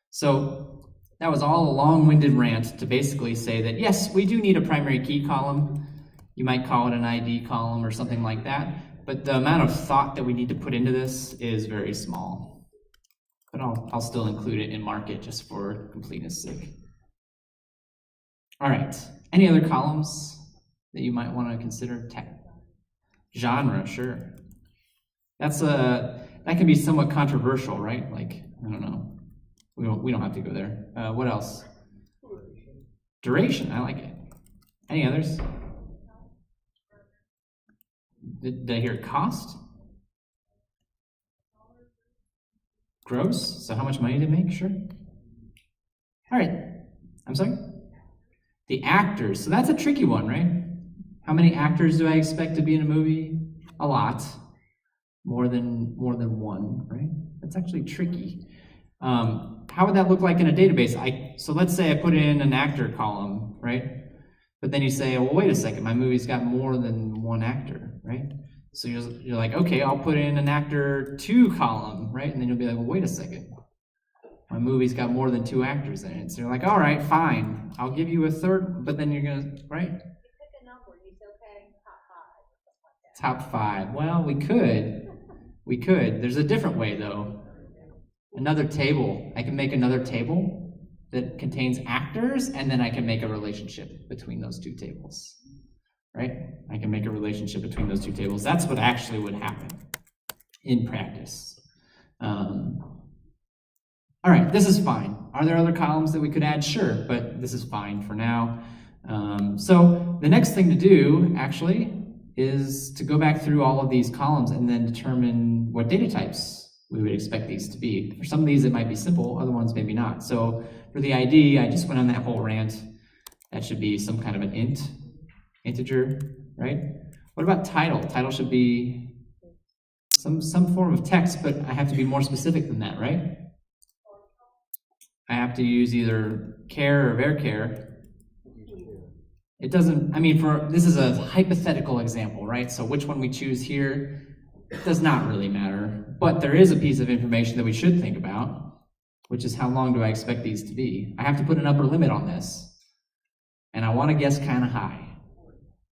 So that was all a long-winded rant to basically say that, yes, we do need a primary key column. You might call it an ID column or something like that, but the amount of thought that we need to put into this is very small. But I'll still include it in Market just for completeness sake. All right, any other columns that you might want to consider? Genre, sure. That can be somewhat controversial, right? Like, I don't know. We don't have to go there. What else? Duration, I like it. Any others? Did I hear cost? Gross? So how much money did it make? Sure. All right. I'm sorry? The actors. So that's a tricky one, right? How many actors do I expect to be in a movie? A lot. More than one, right? That's actually tricky. How would that look like in a database? So let's say I put in an actor column, right? But then you say, well, wait a second, my movie's got more than one actor, right? So you're like, okay, I'll put in an actor 2 column, right? And then you'll be like, well, wait a second. My movie's got more than 2 actors in it. So you're like, all right, fine. I'll give you a third, but then you're going to, right? You pick a number and you say, okay, top 5. Top 5. Well, we could. We could. There's a different way, though. Another table. I can make another table that contains actors, and then I can make a relationship between those 2 tables. right? I can make a relationship between those two tables. That's what actually would happen in practice. All right, this is fine. Are there other columns that we could add? Sure, but this is fine for now. So the next thing to do, actually, is to go back through all of these columns and then determine what data types we would expect these to be. For some of these, it might be simple, other ones maybe not. So for the ID, I just went on that whole rant. That should be some kind of an integer, right? What about title? Title should be some form of text, but I have to be more specific than that, right? I have to use either char or varchar. It doesn't, I mean, this is a hypothetical example, right? So which one we choose here does not really matter, but there is a piece of information that we should think about, which is how long do I expect these to be? I have to put an upper limit on this, and I want to guess kind of high,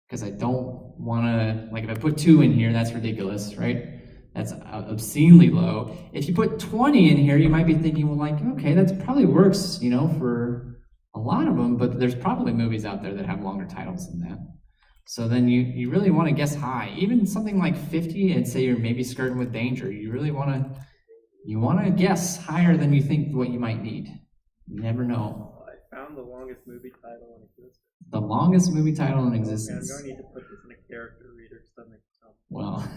because I don't want to, like if I put 2 in here, that's ridiculous, right? That's obscenely low. If you put 20 in here, you might be thinking, well, like, okay, that probably works, you know, for a lot of them, but there's probably movies out there that have longer titles than that. So then you really want to guess high. Even something like 50, and say you're maybe skirting with danger, you really want to guess higher than you think what you might need. You never know. I found the longest movie title in existence. The longest movie title in Okay, existence. I'm going to need to put this in a character reader because that makes sense. Well,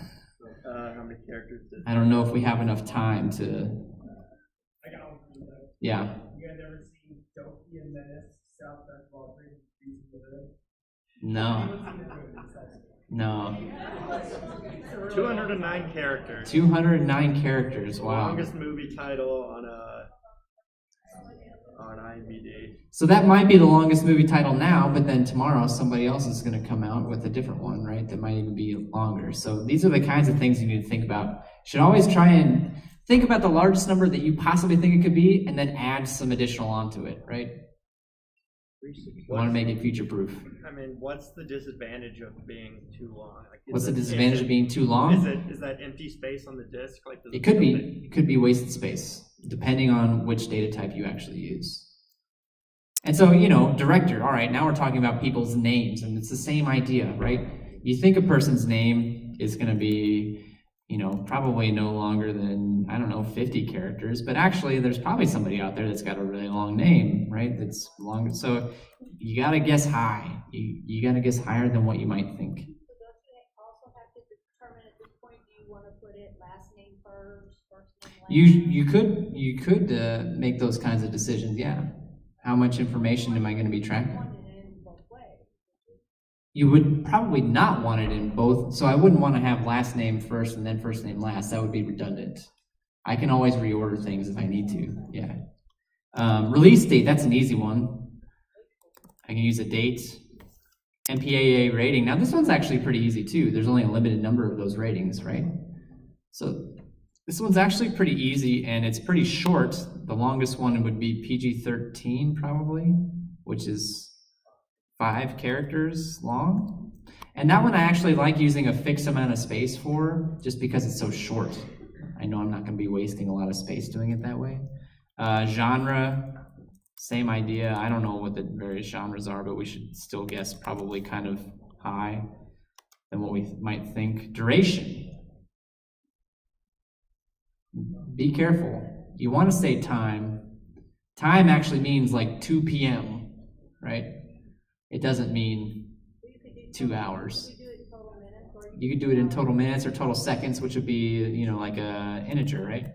How many characters is I don't know if we have enough time to. I got one from the, Yeah. you guys ever seen Dopey and Menace, Southwest Walgreens, Beast of the Hood? No. No. 209 characters. 209 characters. Wow. Longest movie title on IMDb. So that might be the longest movie title now, but then tomorrow somebody else is going to come out with a different one, right? That might even be longer. So these are the kinds of things you need to think about. You should always try and think about the largest number that you possibly think it could be, and then add some additional onto it, right? You want to make it future-proof. I mean, what's the disadvantage of being too long? Like, What's the disadvantage of being too long? Is that empty space on the disk? Like, does It could feel be. It could be wasted space, depending on which data type you actually use. And so, you know, director, all right, now we're talking about people's names, and it's the same idea, right? You think a person's name is going to be, you know, probably no longer than, I don't know, 50 characters, but actually there's probably somebody out there that's got a really long name, right? That's longer. So you got to guess high. You got to guess higher than what you might think. So don't you also have to determine at this point, do you want to put it last name first name last? You could make those kinds of decisions, yeah. How much information am I going to be tracking? You would probably not want it in both, so I wouldn't want to have last name first and then first name last. That would be redundant. I can always reorder things if I need to, yeah. Release date, that's an easy one. I can use a date. MPAA rating, now this one's actually pretty easy too. There's only a limited number of those ratings, right? So this one's actually pretty easy, and it's pretty short. The longest one would be PG-13 probably, which is 5 characters long. And that one I actually like using a fixed amount of space for, just because it's so short. I know I'm not going to be wasting a lot of space doing it that way. Genre, same idea. I don't know what the various genres are, but we should still guess probably kind of high than what we might think. Duration. Be careful. You want to say time. Time actually means like 2 p.m., right? It doesn't mean 2 hours. You could do it in total minutes or total seconds, which would be, you know, like a integer, right?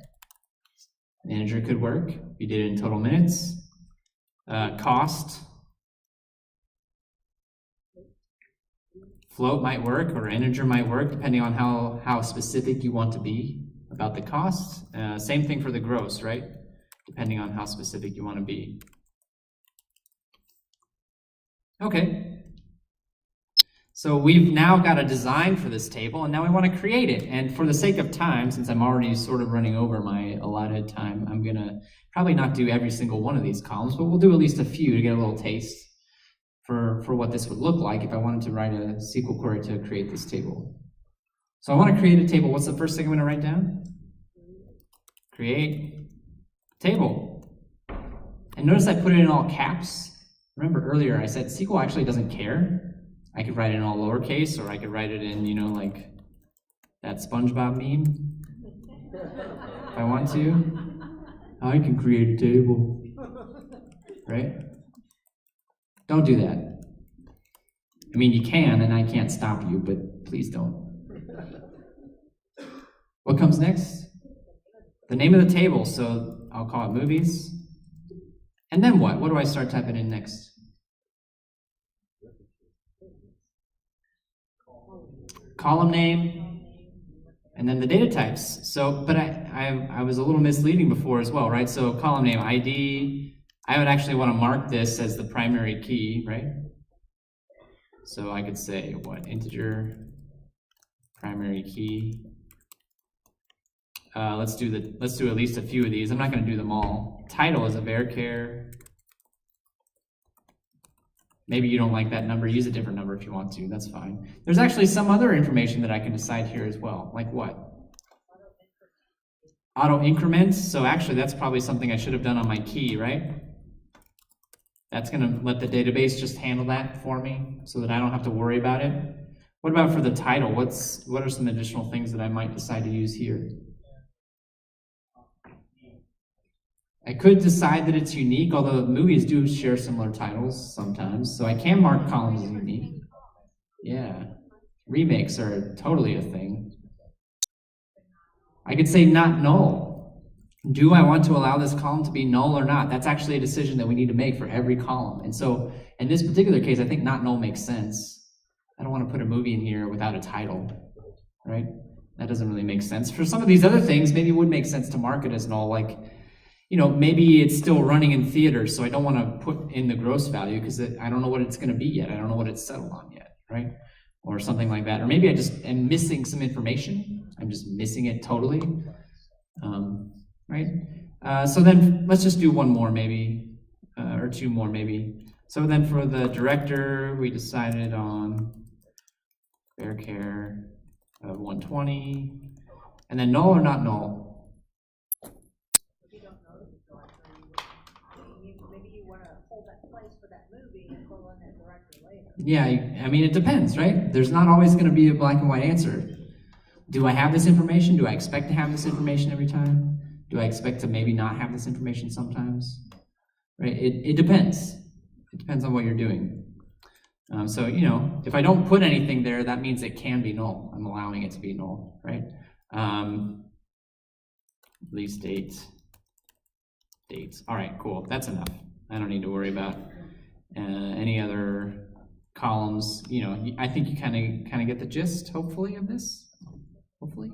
An integer could work. If you did it in total minutes. Cost. Float might work, or integer might work, depending on how specific you want to be about the cost. Same thing for the gross, right? Depending on how specific you want to be. Okay. So we've now got a design for this table, and now we want to create it. And for the sake of time, since I'm already sort of running over my allotted time, I'm going to probably not do every single one of these columns, but we'll do at least a few to get a little taste for what this would look like if I wanted to write a SQL query to create this table. So I want to create a table. What's the first thing I'm going to write down? Create table. And notice I put it in all caps. Remember earlier I said SQL actually doesn't care. I could write it in all lowercase, or I could write it in, you know, like that SpongeBob meme, if I want to. I can create a table, right? Don't do that. I mean, you can, and I can't stop you, but please don't. What comes next? The name of the table, so I'll call it movies. And then what? What do I start typing in next? Column name, and then the data types. So, but I was a little misleading before as well, right? So column name, ID, I would actually want to mark this as the primary key, right? So I could say, what, integer, primary key. Let's do at least a few of these. I'm not going to do them all. Title is a varchar. Maybe you don't like that number. Use a different number if you want to. That's fine. There's actually some other information that I can decide here as well. Like what? Auto increments. So actually, that's probably something I should have done on my key, right? That's going to let the database just handle that for me so that I don't have to worry about it. What about for the title? What are some additional things that I might decide to use here? I could decide that it's unique, although movies do share similar titles sometimes, so I can mark columns as unique. Yeah, remakes are totally a thing. I could say not null. Do I want to allow this column to be null or not? That's actually a decision that we need to make for every column. And so in this particular case, I think not null makes sense. I don't want to put a movie in here without a title, right? That doesn't really make sense. For some of these other things, maybe it would make sense to mark it as null, like, you know, maybe it's still running in theaters, so I don't want to put in the gross value because I don't know what it's going to be yet. I don't know what it's settled on yet, right? Or something like that. Or maybe I just am missing some information. I'm just missing it totally, right? So then let's just do one more maybe, or two more maybe. So then for the director, we decided on varchar of 120, and then null or not null? Yeah, I mean, it depends, right? There's not always going to be a black and white answer. Do I have this information? Do I expect to have this information every time? Do I expect to maybe not have this information sometimes? Right? It depends. It depends on what you're doing. So, you know, if I don't put anything there, that means it can be null. I'm allowing it to be null, right? Release date, dates. All right, cool. That's enough. I don't need to worry about any other columns. You know, I think you kind of get the gist, hopefully, of this. Hopefully.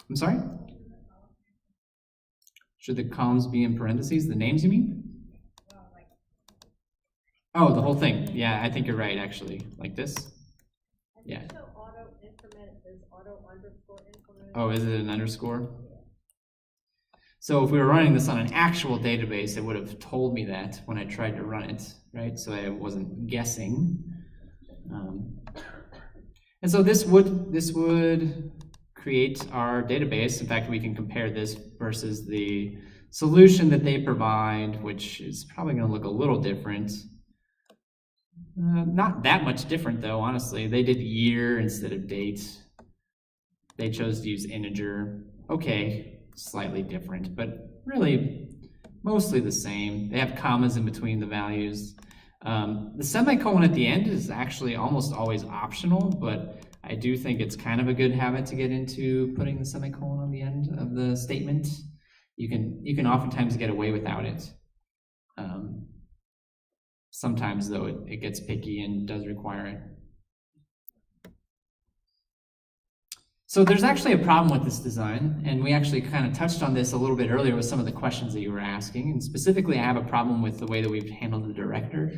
I'm sorry? Should the columns be in parentheses? The names, you mean? Oh, the whole thing. Yeah, I think you're right, actually. Like this? Yeah. Auto increment is auto underscore increment. Oh, is it an underscore? So if we were running this on an actual database, it would have told me that when I tried to run it, right? So I wasn't guessing. And so this would create our database. In fact, we can compare this versus the solution that they provide, which is probably going to look a little different. Not that much different, though, honestly. They did year instead of date. They chose to use integer. Okay, slightly different, but really mostly the same. They have commas in between the values. The semicolon at the end is actually almost always optional, but I do think it's kind of a good habit to get into putting the semicolon on the end of the statement. You can oftentimes get away without it. Sometimes, though, it gets picky and does require it. So there's actually a problem with this design, and we actually kind of touched on this a little bit earlier with some of the questions that you were asking, and specifically I have a problem with the way that we've handled the director.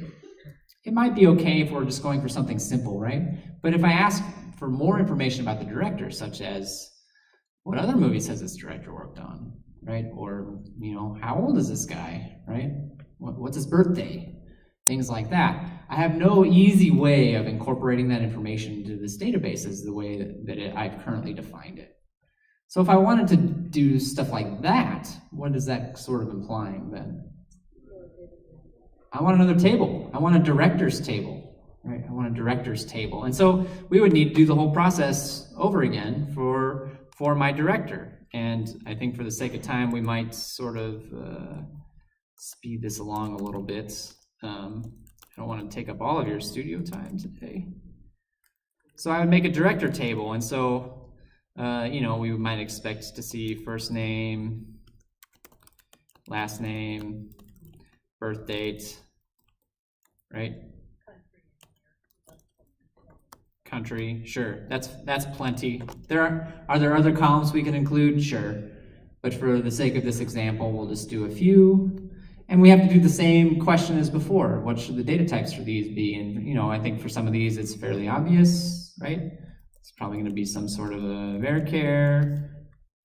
It might be okay if we're just going for something simple, right? But if I ask for more information about the director, such as what other movies has this director worked on, right? Or, you know, how old is this guy, right? What's his birthday? Things like that. I have no easy way of incorporating that information into this database as the way that I've currently defined it. So if I wanted to do stuff like that, what is that sort of implying then? I want another table. I want a director's table. right? I want a directors table. And so we would need to do the whole process over again for my director. And I think for the sake of time, we might sort of speed this along a little bit. I don't want to take up all of your studio time today. So I would make a director table. And so, we might expect to see first name, last name, birth date, right? Country, sure, that's plenty. Are there other columns we can include? Sure, but for the sake of this example, we'll just do a few. And we have to do the same question as before. What should the data types for these be? And I think for some of these it's fairly obvious, right? It's probably going to be some sort of a varchar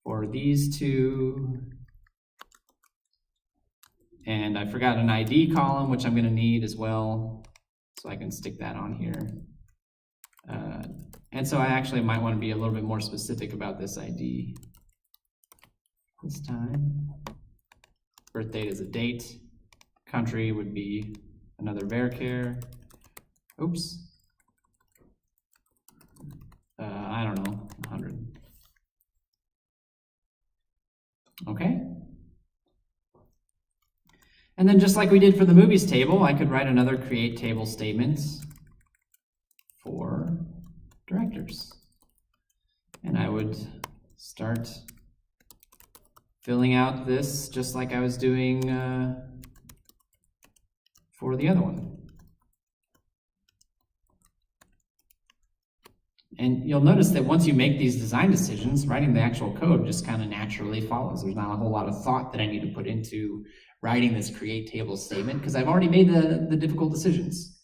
for these two. And I forgot an ID column, which I'm going to need as well, so I can stick that on here. And so I actually might want to be a little bit more specific about this ID this time. Birth date is a date. Country would be another varchar. Oops. I don't know, 100. Okay. And then just like we did for the movies table, I could write another create table statement for directors. And I would start filling out this just like I was doing for the other one. And you'll notice that once you make these design decisions, writing the actual code just kind of naturally follows. There's not a whole lot of thought that I need to put into writing this create table statement because I've already made the difficult decisions.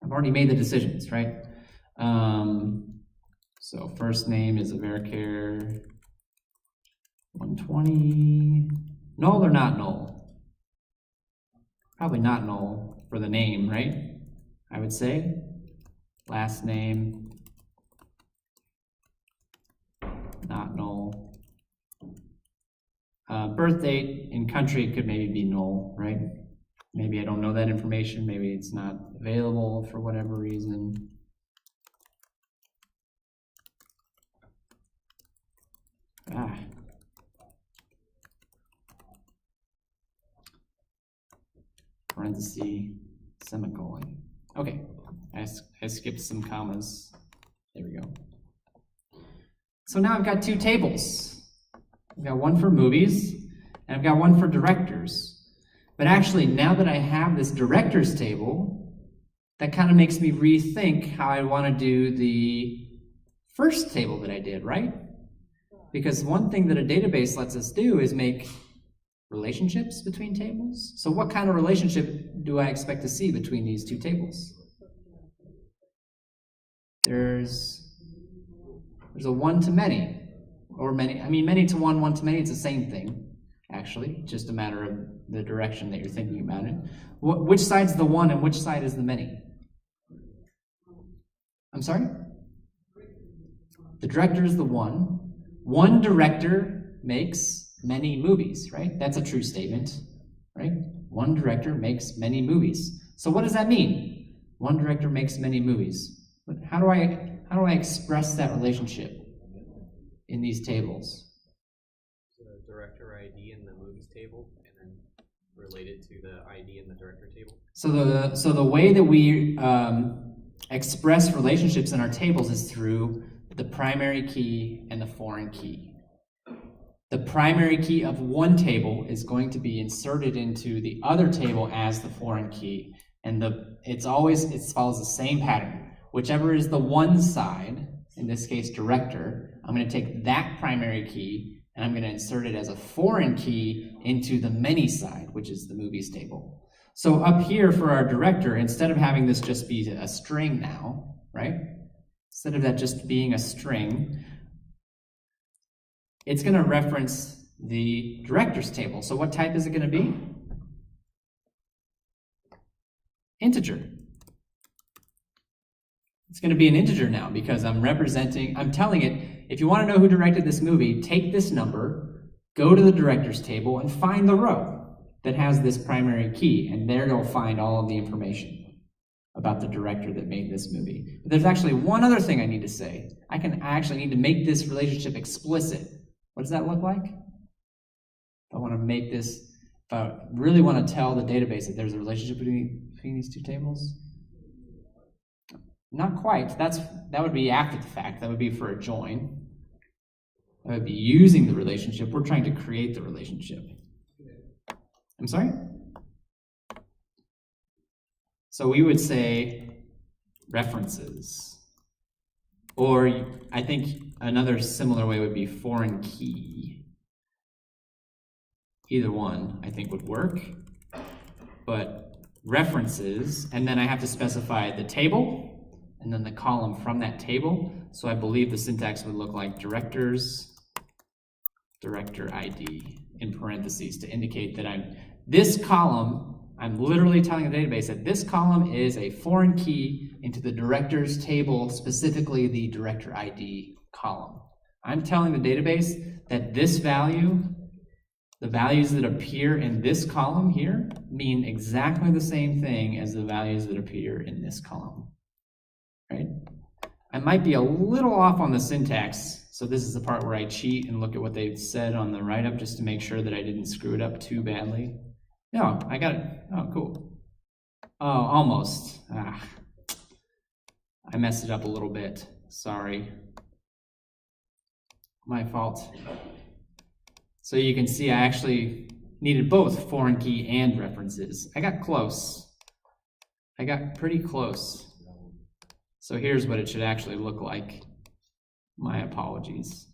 I've already made the decisions, right? So first name is a varchar 120. Null or not null? Probably not null for the name, right? I would say. Last name, not null. Birth date in country could maybe be null, right? Maybe I don't know that information. Maybe it's not available for whatever reason. Parenthesis, semicolon. Okay, I skipped some commas. There we go. So now I've got two tables. I've got one for movies, and I've got one for directors. But actually, now that I have this directors table, that kind of makes me rethink how I want to do the first table that I did, right? Because one thing that a database lets us do is make relationships between tables. So what kind of relationship do I expect to see between these two tables? There's a one-to-many, or many, many to one, one to many, it's the same thing, actually, just a matter of the direction that you're thinking about it. Which side's the one and which side is the many? I'm sorry? The director is the one. One director makes many movies, right? That's a true statement, right? One director makes many movies. So what does that mean? One director makes many movies. How do I express that relationship in these tables? The director ID in the movies table, and then relate it to the ID in the director table. So the way that we express relationships in our tables is through the primary key and the foreign key. The primary key of one table is going to be inserted into the other table as the foreign key, and it follows the same pattern. Whichever is the one side, in this case director, I'm going to take that primary key and I'm going to insert it as a foreign key into the many side, which is the movies table. So up here for our director, instead of having this just be a string now, right? Instead of that just being a string, it's going to reference the directors table. So what type is it going to be? Integer. It's going to be an integer now because I'm telling it, if you want to know who directed this movie, take this number, go to the directors table, and find the row that has this primary key, and there you'll find all of the information. about the director that made this movie. But there's actually one other thing I need to say. I actually need to make this relationship explicit. What does that look like? If I want to make this, if I really want to tell the database that there's a relationship between these two tables, not quite. That would be after the fact. That would be for a join. That would be using the relationship. We're trying to create the relationship. I'm sorry? So we would say references. Or I think another similar way would be foreign key. Either one I think would work. But references, and then I have to specify the table, and then the column from that table. So I believe the syntax would look like directors, director ID, in parentheses, to indicate that this column, I'm literally telling the database that this column is a foreign key into the directors table, specifically the director ID column. I'm telling the database that this value, the values that appear in this column here, mean exactly the same thing as the values that appear in this column, right? I might be a little off on the syntax, so this is the part where I cheat and look at what they've said on the write-up just to make sure that I didn't screw it up too badly. No, I got it. Oh, cool. Oh, almost. I messed it up a little bit. Sorry. My fault. So you can see I actually needed both foreign key and references. I got close. I got pretty close. So here's what it should actually look like. My apologies.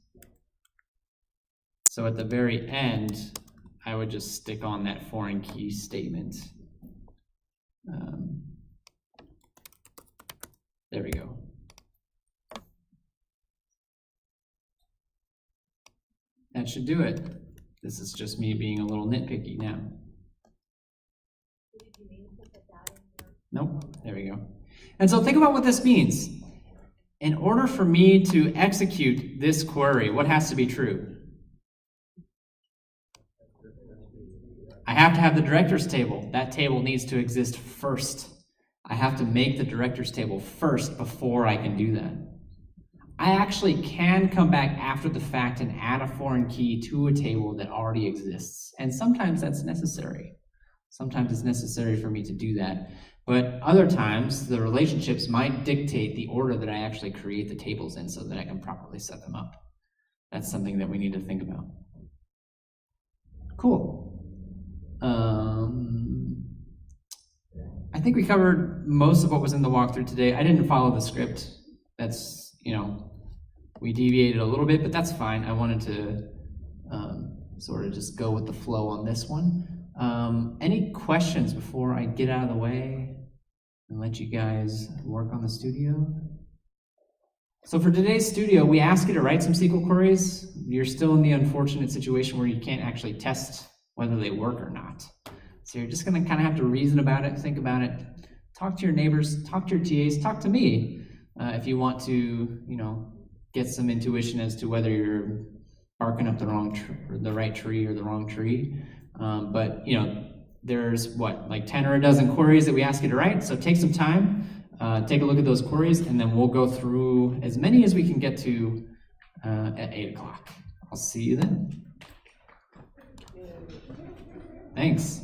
So at the very end, I would just stick on that foreign key statement. There we go. That should do it. This is just me being a little nitpicky now. Nope, there we go. And so think about what this means. In order for me to execute this query, what has to be true? I have to have the directors table. That table needs to exist first. I have to make the directors table first before I can do that. I actually can come back after the fact and add a foreign key to a table that already exists. And sometimes that's necessary. Sometimes it's necessary for me to do that. But other times, the relationships might dictate the order that I actually create the tables in so that I can properly set them up. That's something that we need to think about. Cool. I think we covered most of what was in the walkthrough today. I didn't follow the script. That's, we deviated a little bit, but that's fine. I wanted to sort of just go with the flow on this one. Any questions before I get out of the way and let you guys work on the studio? So for today's studio, we ask you to write some SQL queries. You're still in the unfortunate situation where you can't actually test whether they work or not. So you're just gonna kind of have to reason about it, think about it, talk to your neighbors, talk to your TAs, talk to me if you want to, get some intuition as to whether you're barking up the right tree or the wrong tree. But there's like 10 or a dozen queries that we ask you to write. So take some time, take a look at those queries, and then we'll go through as many as we can get to at 8 o'clock. I'll see you then. Thanks.